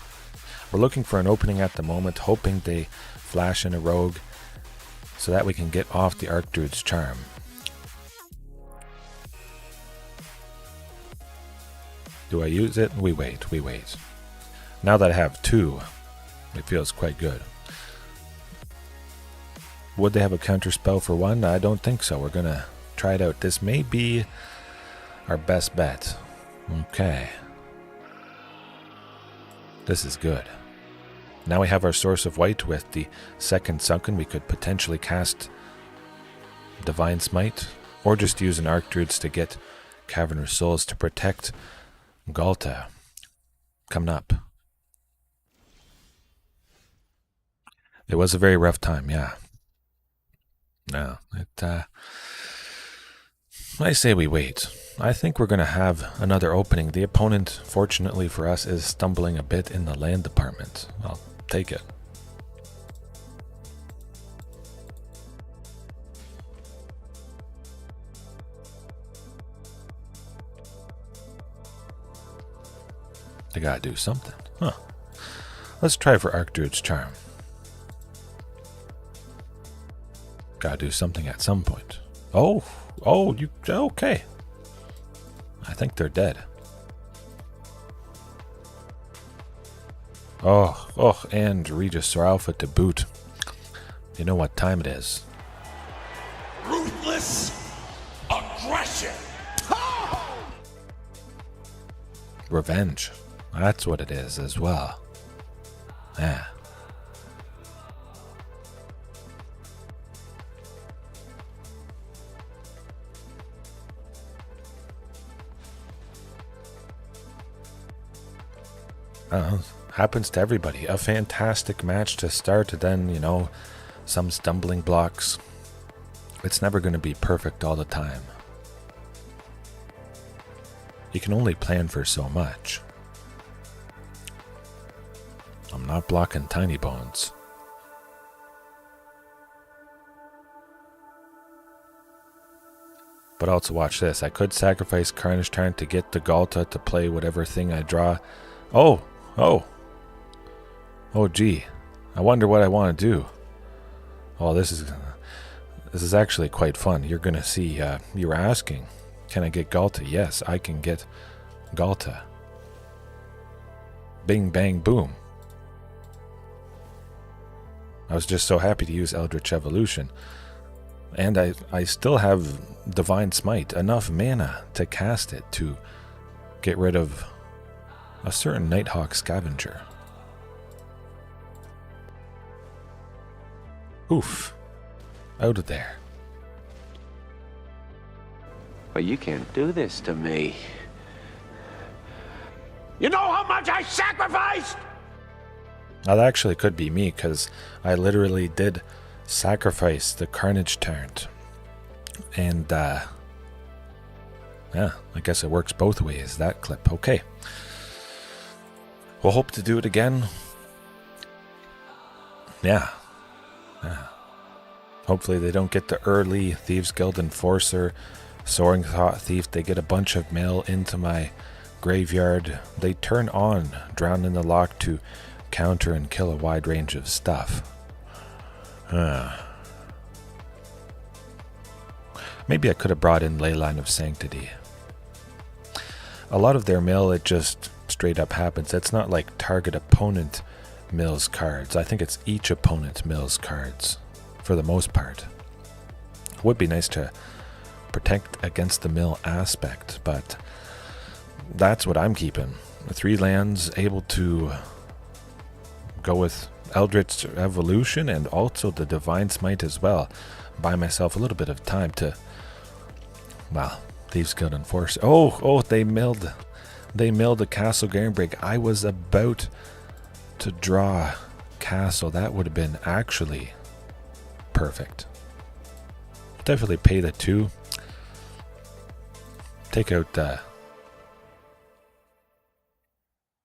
Speaker 1: We're looking for an opening at the moment, hoping they flash in a rogue so that we can get off the Archdruid's charm. Do I use it? We wait. Now that I have 2, it feels quite good. Would they have a counter spell for 1? I don't think so. We're going to try it out. This may be our best bet. Okay. This is good. Now we have our source of white with the second Sunken. We could potentially cast Divine Smite, or just use an Archdruids to get Cavern of Souls to protect Ghalta. Coming up. It was a very rough time, yeah. No, I say we wait. I think we're going to have another opening. The opponent, fortunately for us, is stumbling a bit in the land department. I'll take it. They gotta do something. Huh. Let's try for Archdruid's Charm. Gotta do something at some point. Oh, you okay. I think they're dead. Oh, and Regisaur Alpha to boot. You know what time it is.
Speaker 4: Ruthless aggression.
Speaker 1: Revenge. That's what it is as well. Yeah. Happens to everybody. A fantastic match to start, then, you know, some stumbling blocks. It's never going to be perfect all the time. You can only plan for so much. I'm not blocking Tiny Bones. But also watch this. I could sacrifice Carnage Tyrant to get the Ghalta to play whatever thing I draw. Oh, gee. I wonder what I want to do. Oh, this is actually quite fun. You're going to see, you were asking, can I get Ghalta? Yes, I can get Ghalta. Bing, bang, boom. I was just so happy to use Eldritch Evolution. And I still have Divine Smite, enough mana to cast it to get rid of a certain Nighthawk Scavenger. Oof. Out of there.
Speaker 5: But you can't do this to me.
Speaker 4: You know how much I sacrificed?
Speaker 1: Now that actually could be me, because I literally did sacrifice the Carnage Tyrant. And, yeah, I guess it works both ways, that clip. Okay. We'll hope to do it again. Yeah. Hopefully they don't get the early Thieves Guild Enforcer, Soaring Thought Thief. They get a bunch of mail into my graveyard. They turn on Drown in the Lock to counter and kill a wide range of stuff. Maybe I could have brought in Leyline of Sanctity. A lot of their mill, it just straight up happens. It's not like target opponent mills cards. I think it's each opponent mills cards for the most part. It would be nice to protect against the mill aspect, but that's what I'm keeping. 3 lands, able to go with Eldritch Evolution and also the Divine Smite as well. Buy myself a little bit of time to, well, Thieves Guild Enforcer. Oh, they milled the Castle Garenbrig. I was about to draw Castle. That would have been actually perfect. Definitely pay the 2. Take out the...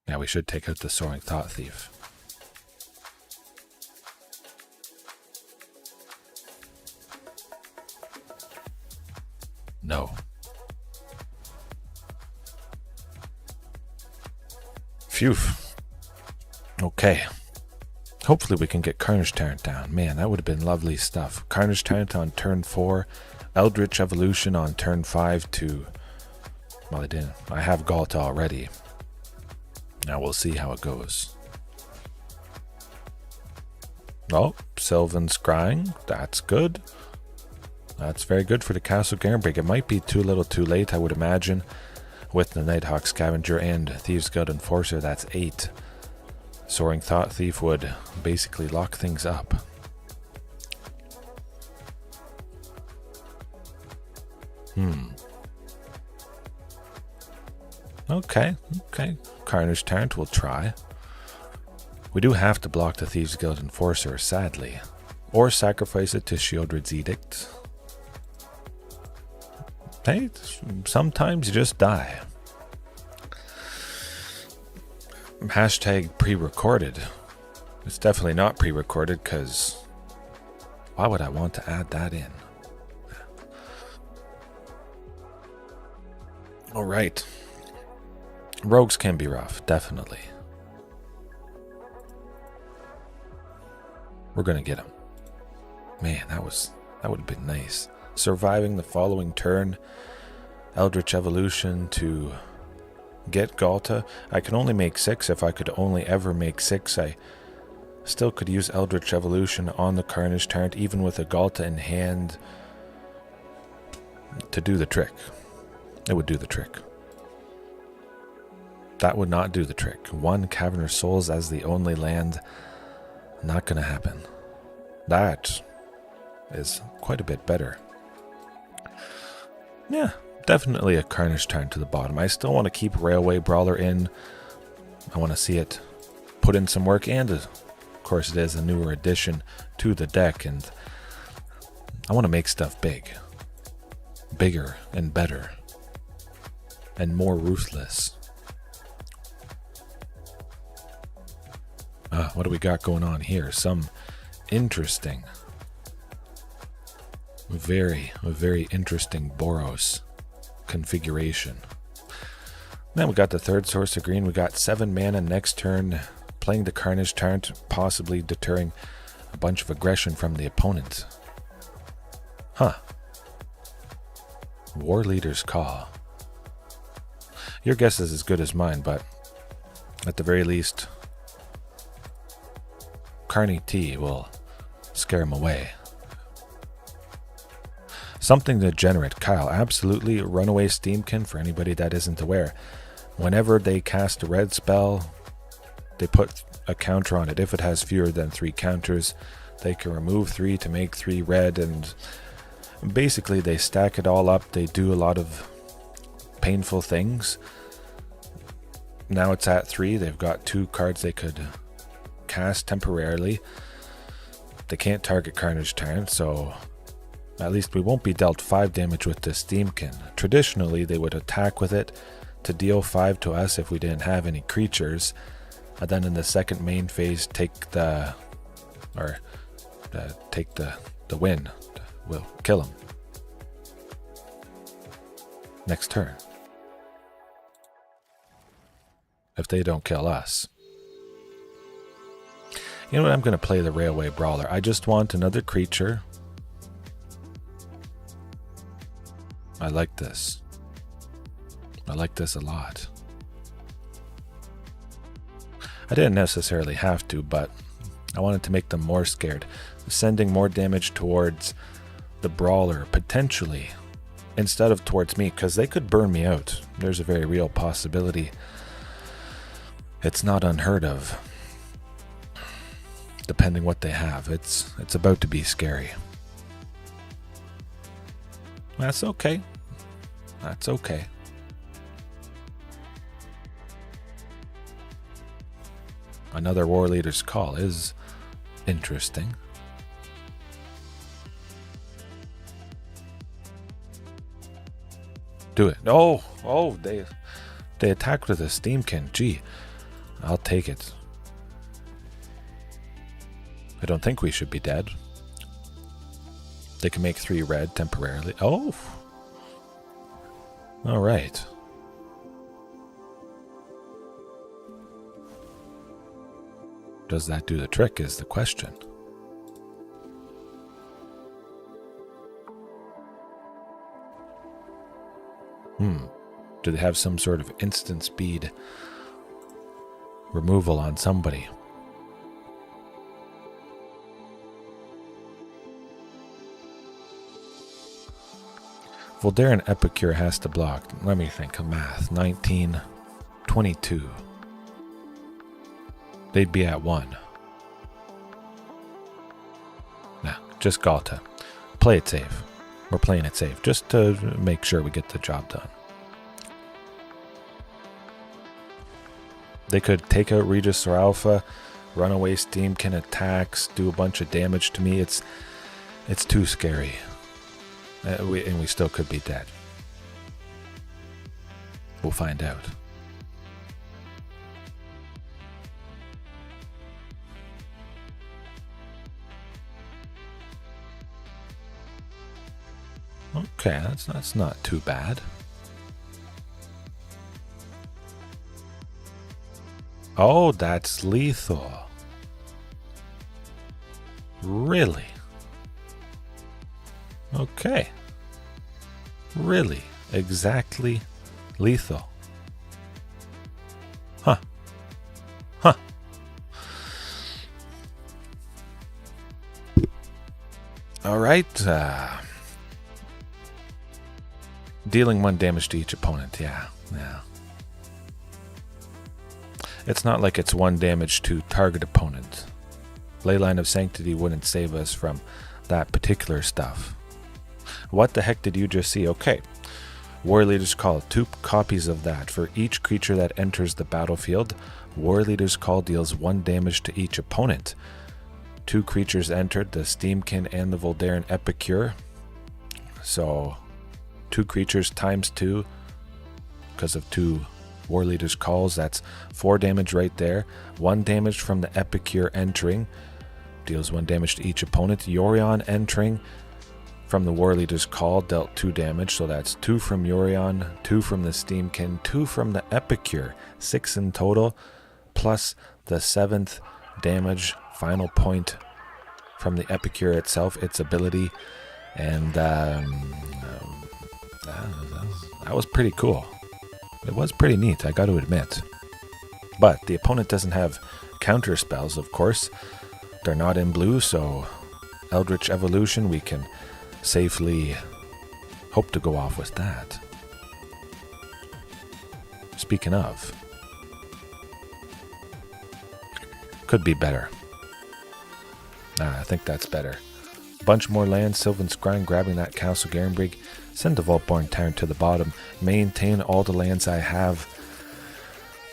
Speaker 1: Yeah, we should take out the Soaring Thought Thief. No. Phew. Okay. Hopefully we can get Carnage Tyrant down. Man, that would have been lovely stuff. Carnage Tyrant on turn 4. Eldritch Evolution on turn 5 to... Well, I didn't. I have Ghalta already. Now we'll see how it goes. Oh, Sylvan Scrying. That's good. That's very good for the Castle Garenbrig. It might be too little too late, I would imagine. With the Nighthawk Scavenger and Thieves Guild Enforcer, that's 8. Soaring Thought Thief would basically lock things up. Okay. Carnage Tyrant will try. We do have to block the Thieves Guild Enforcer, sadly. Or sacrifice it to Sheoldred's Edict. Hey, sometimes you just die. Hashtag pre-recorded. It's definitely not pre-recorded, because why would I want to add that in? Alright. Rogues can be rough, definitely. We're gonna get him. Man, that would have been nice. Surviving the following turn, Eldritch Evolution to get Ghalta. I can only make 6. If I could only ever make 6, I still could use Eldritch Evolution on the Carnage Tyrant, even with a Ghalta in hand, to do the trick. It would do the trick. That would not do the trick. 1 Cavern of Souls as the only land. Not gonna happen. That is quite a bit better. Yeah, definitely a Carnage Tyrant to the bottom. I still want to keep Railway Brawler in. I want to see it put in some work, and of course it is a newer addition to the deck, and I want to make stuff big. Bigger and better. And more ruthless. What do we got going on here? Some interesting, very interesting Boros configuration. Then we got the third source of green. We got 7 mana next turn, playing the Carnage Tyrant, possibly deterring a bunch of aggression from the opponent. Huh. Warleaders Call. Your guess is as good as mine, but at the very least, Carnage T will scare him away. Something degenerate. Kyle, absolutely. Runaway Steamkin, for anybody that isn't aware. Whenever they cast a red spell, they put a counter on it. If it has fewer than 3 counters, they can remove 3 to make 3 red, and basically they stack it all up. They do a lot of painful things. Now it's at 3. They've got 2 cards they could cast temporarily. They can't target Carnage Tyrant, so at least we won't be dealt 5 damage with the Steamkin. Traditionally, they would attack with it to deal 5 to us if we didn't have any creatures, and then in the second main phase take the win. We'll kill him next turn if they don't kill us. You know what? I'm going to play the Railway Brawler. I just want another creature. I like this. I like this a lot. I didn't necessarily have to, but I wanted to make them more scared. Sending more damage towards the Brawler, potentially, instead of towards me, because they could burn me out. There's a very real possibility. It's not unheard of. Depending what they have, it's about to be scary. That's okay. That's okay. Another Warleader's Call is interesting. Do it. Oh, they attacked with a Steamkin. Gee, I'll take it. I don't think we should be dead. They can make 3 red temporarily. Oh! Alright. Does that do the trick is the question. Do they have some sort of instant speed removal on somebody? Voldaren Epicure has to block. Let me think of math. 19, 22. They'd be at 1. Nah, just Ghalta. Play it safe. We're playing it safe, just to make sure we get the job done. They could take out Regisaur Alpha, Runaway Steamkin attacks, do a bunch of damage to me. It's too scary. And we still could be dead. We'll find out. Okay, that's not too bad. Oh, that's lethal. Really? Okay. Really? Exactly lethal. Huh. Huh. All right. Dealing 1 damage to each opponent. Yeah. It's not like it's 1 damage to target opponent. Leyline of Sanctity wouldn't save us from that particular stuff. What the heck did you just see? Okay. Warleaders Call. 2 copies of that. For each creature that enters the battlefield, Warleaders Call deals 1 damage to each opponent. 2 creatures entered, the Steamkin and the Voldaren Epicure. So 2 creatures times 2 because of 2 Warleaders Calls. That's 4 damage right there. 1 damage from the Epicure entering. Deals 1 damage to each opponent. Yorion entering from the Warleaders Call dealt 2 damage. So that's 2 from Yorion, 2 from the Steamkin, 2 from the Epicure. 6 in total. Plus the 7th damage final point from the Epicure itself, its ability. And that was pretty cool. It was pretty neat, I got to admit. But the opponent doesn't have counter spells, of course. They're not in blue, so Eldritch Evolution, we can safely hope to go off with that. Speaking of, could be better. I think that's better. Bunch more lands, Sylvan Scrying, grabbing that Castle Garenbrig. Send the Vaultborn Tyrant to the bottom. Maintain all the lands I have,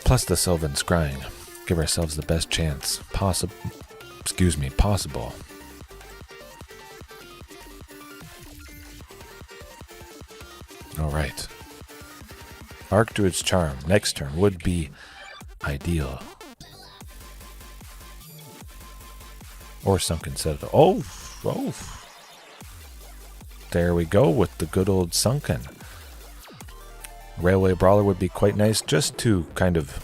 Speaker 1: plus the Sylvan Scrying. Give ourselves the best chance possible. Alright. Archdruid's Charm next turn would be ideal. Or Sunken Citadel. Oh! There we go with the good old Sunken. Railway Brawler would be quite nice just to kind of...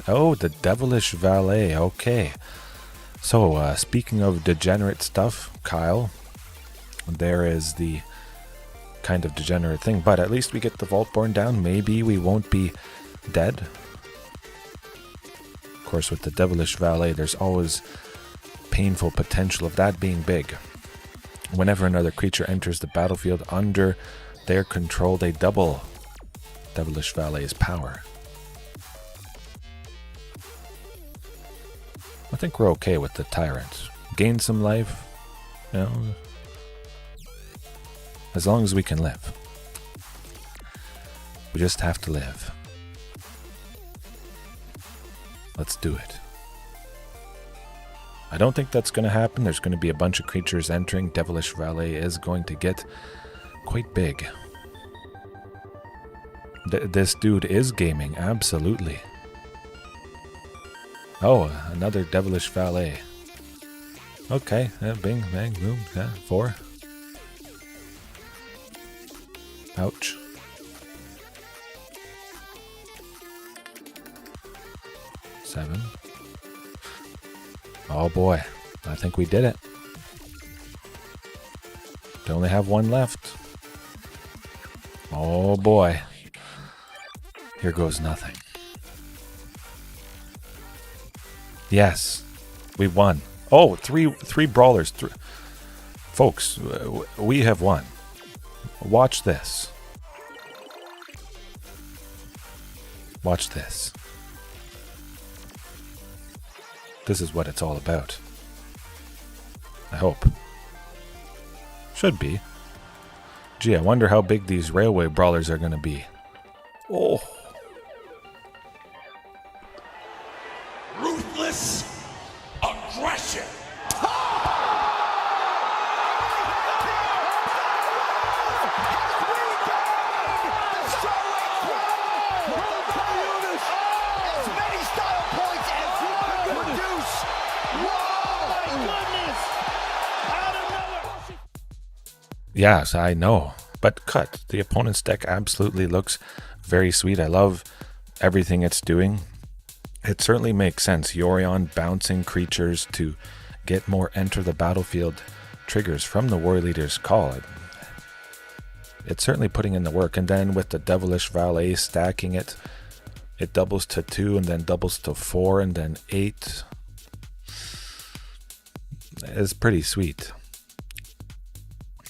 Speaker 1: Oh, the Devilish Valet. Okay. So, speaking of degenerate stuff, Kyle, there is the kind of degenerate thing. But at least we get the Vaultborn down. Maybe we won't be dead. Of course, with the Devilish Valet, there's always painful potential of that being big. Whenever another creature enters the battlefield under their control, they double Devilish Valet's power. I think we're okay with the Tyrant. Gain some life, you know, as long as we can live. We just have to live. Let's do it. I don't think that's going to happen. There's going to be a bunch of creatures entering. Devilish Valet is going to get quite big. This dude is gaming, absolutely. Oh, another Devilish Valet. Okay, bing, bang, boom, 4. Ouch. Seven. Oh boy, I think we did it. We only have 1 left. Oh boy. Here goes nothing. Yes, we won. Oh, three brawlers. Folks, we have won. Watch this. Watch this. This is what it's all about. I hope. Should be. Gee, I wonder how big these Railway Brawlers are going to be. Oh.
Speaker 4: Ruthless aggression.
Speaker 1: Yes, I know. But cut. The opponent's deck absolutely looks very sweet. I love everything it's doing. It certainly makes sense. Yorion bouncing creatures to get more enter the battlefield triggers from the Warleaders' call. It's certainly putting in the work. And then with the Devilish Valet stacking it, it doubles to 2 and then doubles to 4 and then 8. It's pretty sweet.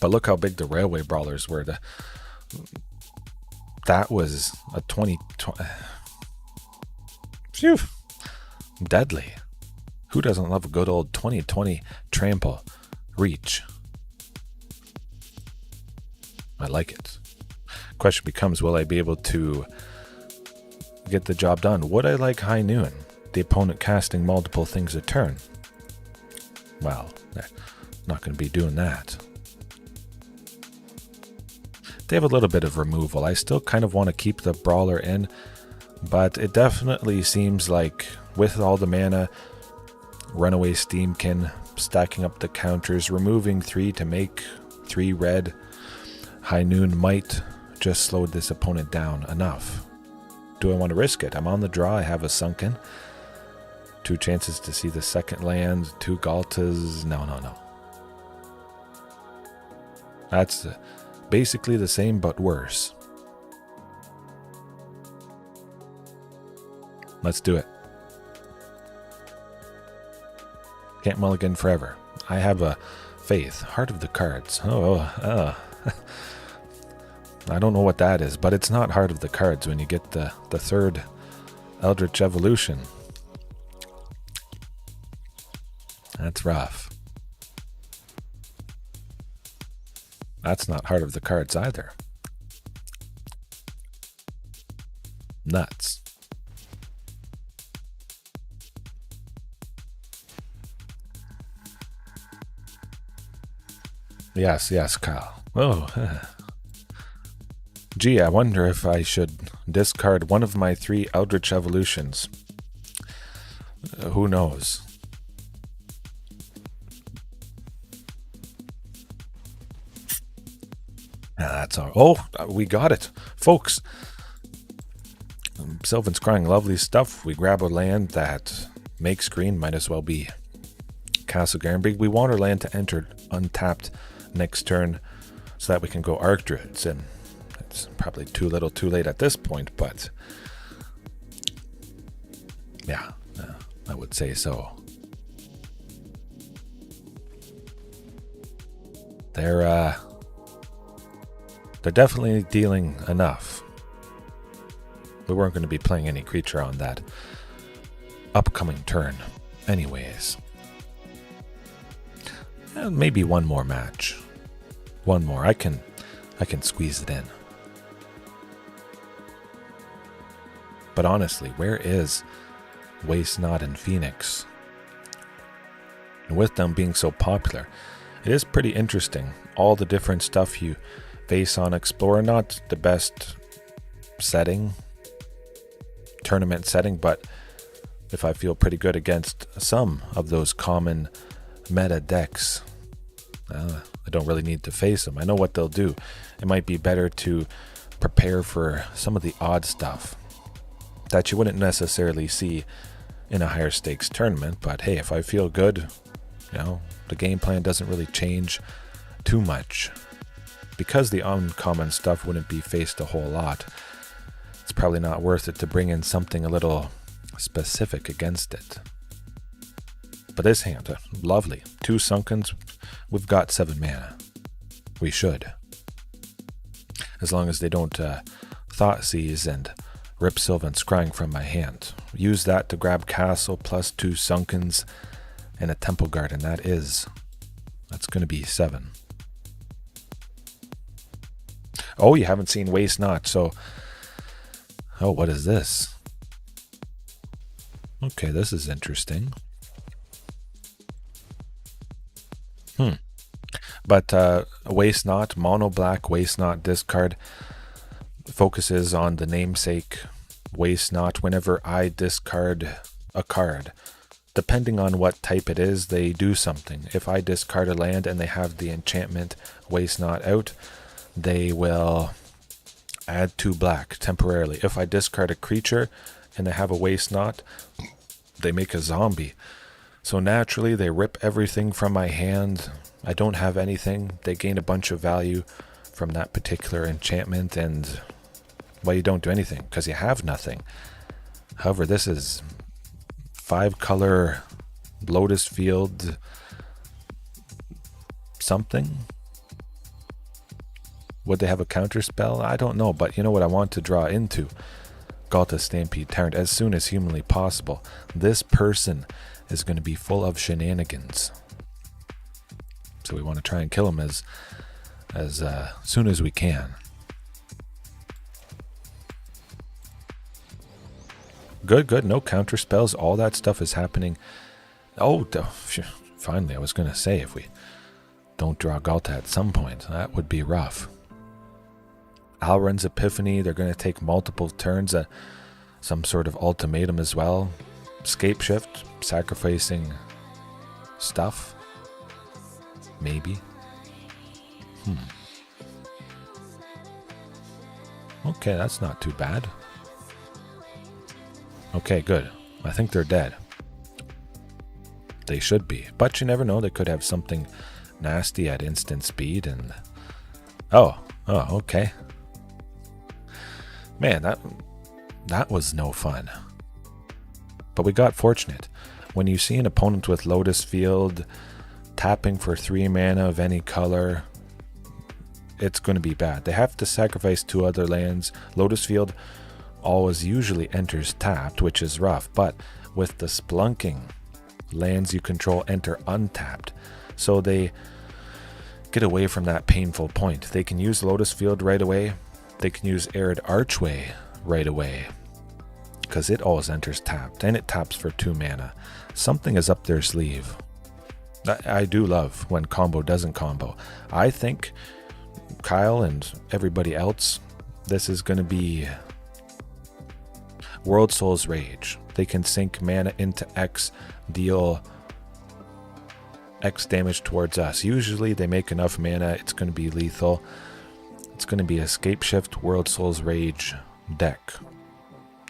Speaker 1: But look how big the Railway Brawlers were. That was a 20... Phew. Deadly. Who doesn't love a good old 2020 trample reach? I like it. Question becomes, will I be able to get the job done? Would I like High Noon? The opponent casting multiple things a turn. Well, not going to be doing that. They have a little bit of removal. I still kind of want to keep the Brawler in, but it definitely seems like with all the mana, Runaway Steamkin, stacking up the counters, removing 3 to make 3 red, High Noon might just slow this opponent down enough. Do I want to risk it? I'm on the draw. I have a Sunken. 2 chances to see the second land, 2 Ghaltas. No. That's basically the same but worse. Let's do it. Can't mulligan forever. I have a faith. Heart of the Cards. I don't know what that is, but it's not Heart of the Cards when you get the third Eldritch Evolution. That's rough. That's not Heart of the Cards either. Nuts. Yes, Kyle. Oh. Gee, I wonder if I should discard one of my 3 Eldritch Evolutions. Who knows? That's all. Oh, we got it. Folks. Sylvan Scrying, lovely stuff. We grab a land that makes green, might as well be Castle Garenbrig. We want our land to enter untapped next turn so that we can go Archdruids, and it's probably too little too late at this point, but yeah, I would say so. They're definitely dealing enough. We weren't going to be playing any creature on that upcoming turn anyways. Maybe one more match. One more. I can squeeze it in. But honestly, where is Waste Not and Phoenix? And with them being so popular, it is pretty interesting. All the different stuff you face on Explorer, not the best setting, tournament setting, but if I feel pretty good against some of those common meta decks, I don't really need to face them. I know what they'll do. It might be better to prepare for some of the odd stuff that you wouldn't necessarily see in a higher stakes tournament. But hey, if I feel good, the game plan doesn't really change too much. Because the uncommon stuff wouldn't be faced a whole lot, it's probably not worth it to bring in something a little specific against it. But this hand, lovely. 2 Sunkens, we've got 7 mana. We should. As long as they don't Thoughtseize and rip Sylvan Scrying from my hand. Use that to grab Castle plus 2 Sunkens and a Temple Garden. That's going to be 7. Oh, you haven't seen Waste Not, so... Oh, what is this? Okay, this is interesting. But Waste Not, mono black Waste Not discard focuses on the namesake Waste Not. Whenever I discard a card, depending on what type it is, they do something. If I discard a land and they have the enchantment Waste Not out, they will add 2 black temporarily. If I discard a creature and they have a waste knot, they make a zombie. So naturally, they rip everything from my hand. I don't have anything. They gain a bunch of value from that particular enchantment, and, well, you don't do anything because you have nothing. However, this is 5-color Lotus Field something. Would they have a counter spell? I don't know, but you know what I want to draw into? Ghalta Stampede Tyrant as soon as humanly possible. This person is going to be full of shenanigans. So we want to try and kill him as soon as we can. Good. No counter spells. All that stuff is happening. Oh, finally, I was going to say, if we don't draw Ghalta at some point, that would be rough. Alrund's Epiphany, they're going to take multiple turns at some sort of ultimatum as well. Scapeshift, sacrificing stuff. Maybe. Okay, that's not too bad. Okay, good. I think they're dead. They should be. But you never know, they could have something nasty at instant speed and... Oh, okay. Man, that was no fun. But we got fortunate. When you see an opponent with Lotus Field tapping for 3 mana of any color, it's going to be bad. They have to sacrifice 2 other lands. Lotus Field always usually enters tapped, which is rough, but with the Spelunking, lands you control enter untapped. So they get away from that painful point. They can use Lotus Field right away. They can use Arid Archway right away, because it always enters tapped, and it taps for 2 mana. Something is up their sleeve. I do love when combo doesn't combo. I think Kyle and everybody else, this is going to be World Soul's Rage. They can sink mana into X, deal X damage towards us. Usually they make enough mana, it's going to be lethal. It's going to be a Scapeshift World Soul's Rage deck.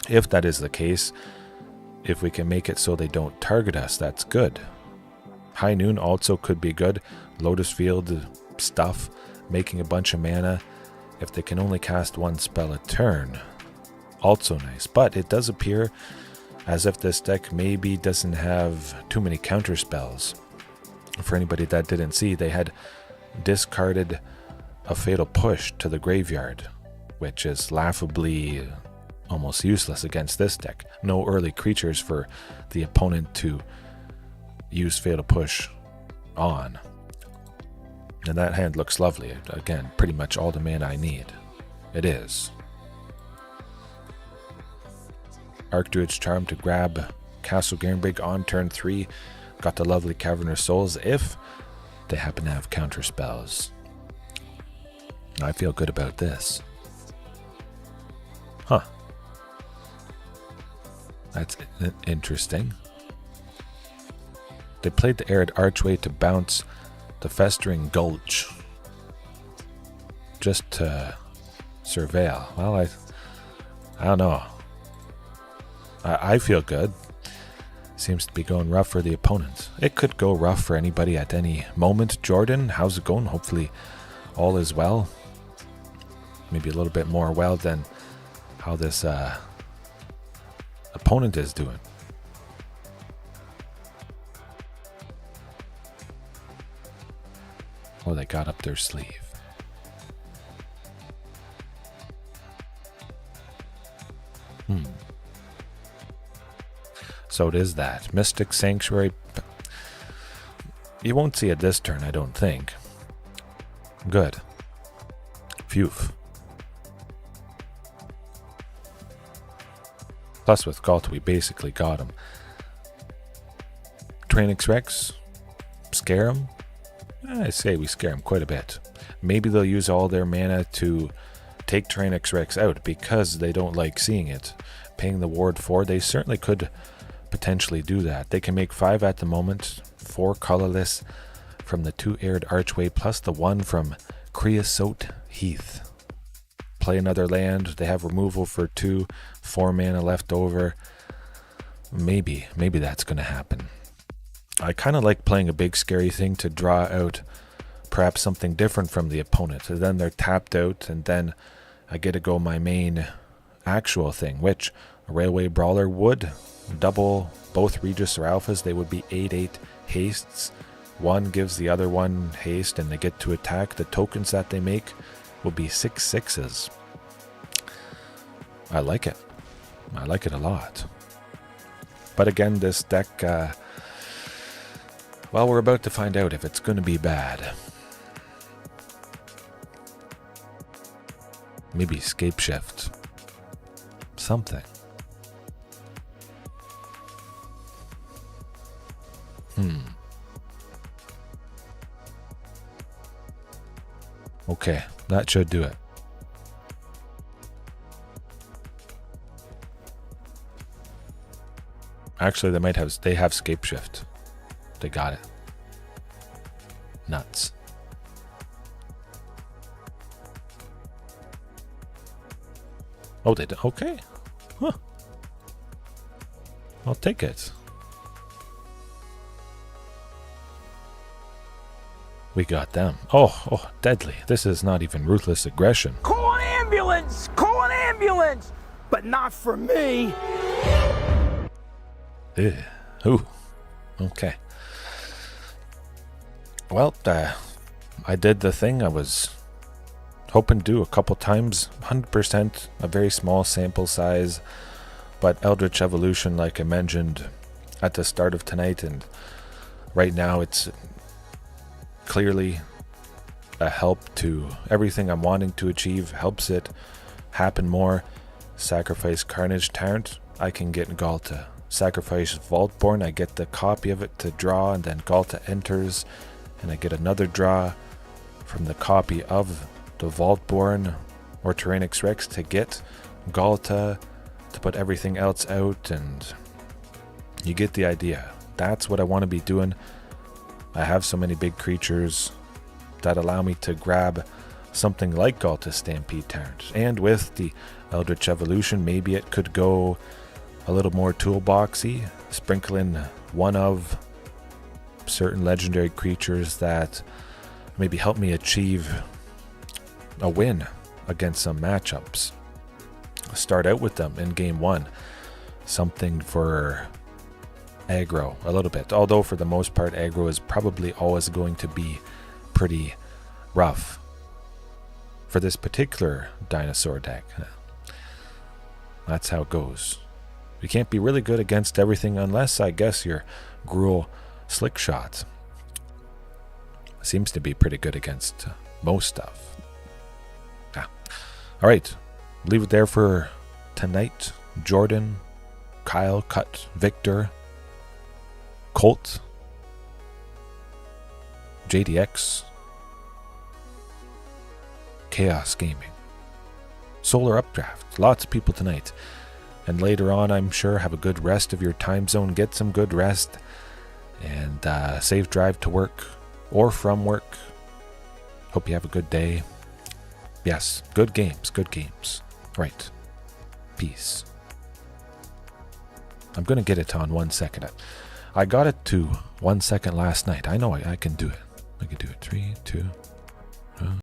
Speaker 1: If that is the case, if we can make it so they don't target us, that's good. High Noon also could be good. Lotus Field stuff, making a bunch of mana. If they can only cast 1 spell a turn, also nice. But it does appear as if this deck maybe doesn't have too many counter spells. For anybody that didn't see, they had discarded a Fatal Push to the graveyard, which is laughably almost useless against this deck. No early creatures for the opponent to use Fatal Push on. And that hand looks lovely. Again, pretty much all the mana I need. It is. Archdruid's Charm to grab Castle Garenbrig on turn 3. Got the lovely Cavern of Souls if they happen to have counter spells. I feel good about this. Huh. That's interesting. They played the Arid Archway to bounce the Festering Gulch. Just to surveil. Well, I don't know. I feel good. Seems to be going rough for the opponents. It could go rough for anybody at any moment. Jordan, how's it going? Hopefully all is well. Maybe a little bit more well than how this opponent is doing. Oh, they got up their sleeve. So it is that. Mystic Sanctuary. You won't see it this turn, I don't think. Good. Phew. Plus with Ghalta, we basically got him. Tyrranax Rex. Scare him? I say we scare him quite a bit. Maybe they'll use all their mana to take Tyrranax Rex out because they don't like seeing it. Paying the ward 4, they certainly could potentially do that. They can make 5 at the moment, 4 colorless from the 2 Arid Archway plus the 1 from Creosote Heath. play another land. They have removal for 2, 4 mana left over. Maybe that's going to happen. I kind of like playing a big scary thing to draw out perhaps something different from the opponent. And then they're tapped out, and then I get to go my main actual thing, which a Railway Brawler would double both Regisaur Alphas. They would be 8/8 hastes. One gives the other one haste, and they get to attack. The tokens that they make will be 6/6s. I like it. I like it a lot. But again, this deck, well, we're about to find out if it's going to be bad. Maybe Scape Shift. Something. Okay, that should do it. Actually, they have Scape Shift. They got it. Nuts. Oh, they did. Okay. Huh. I'll take it. We got them. Oh, deadly. This is not even ruthless aggression.
Speaker 2: Call an ambulance! Call an ambulance! But not for me!
Speaker 1: Ew. Ooh. Okay. Well, I did the thing I was hoping to do a couple times. 100%, a very small sample size. But Eldritch Evolution, like I mentioned at the start of tonight, and right now it's clearly a help to everything I'm wanting to achieve, helps it happen more. Sacrifice Carnage Tyrant, I can get Ghalta. Sacrifice Vaultborn, I get the copy of it to draw, and then Ghalta enters, and I get another draw from the copy of the Vaultborn or Tyrranax Rex to get Ghalta, to put everything else out, and you get the idea. That's what I want to be doing. I have so many big creatures that allow me to grab something like Ghalta Stampede Tyrant. And with the Eldritch Evolution, maybe it could go a little more toolboxy, sprinkle in one of certain legendary creatures that maybe help me achieve a win against some matchups. Start out with them in game 1. Something for aggro a little bit, although for the most part aggro is probably always going to be pretty rough for this particular dinosaur deck. That's how it goes. You can't be really good against everything unless, I guess, your Gruul Slickshot seems to be pretty good against most stuff. Alright, leave it there for tonight. Jordan, Kyle, Cut, Victor, Colt, JDX, Chaos Gaming, Solar Updraft. Lots of people tonight. And later on, I'm sure, have a good rest of your time zone. Get some good rest. And safe drive to work or from work. Hope you have a good day. Yes, good games, good games. Right. Peace. I'm going to get it on 1 second. I got it to 1 second last night. I know I can do it. I can do it. 3, 2...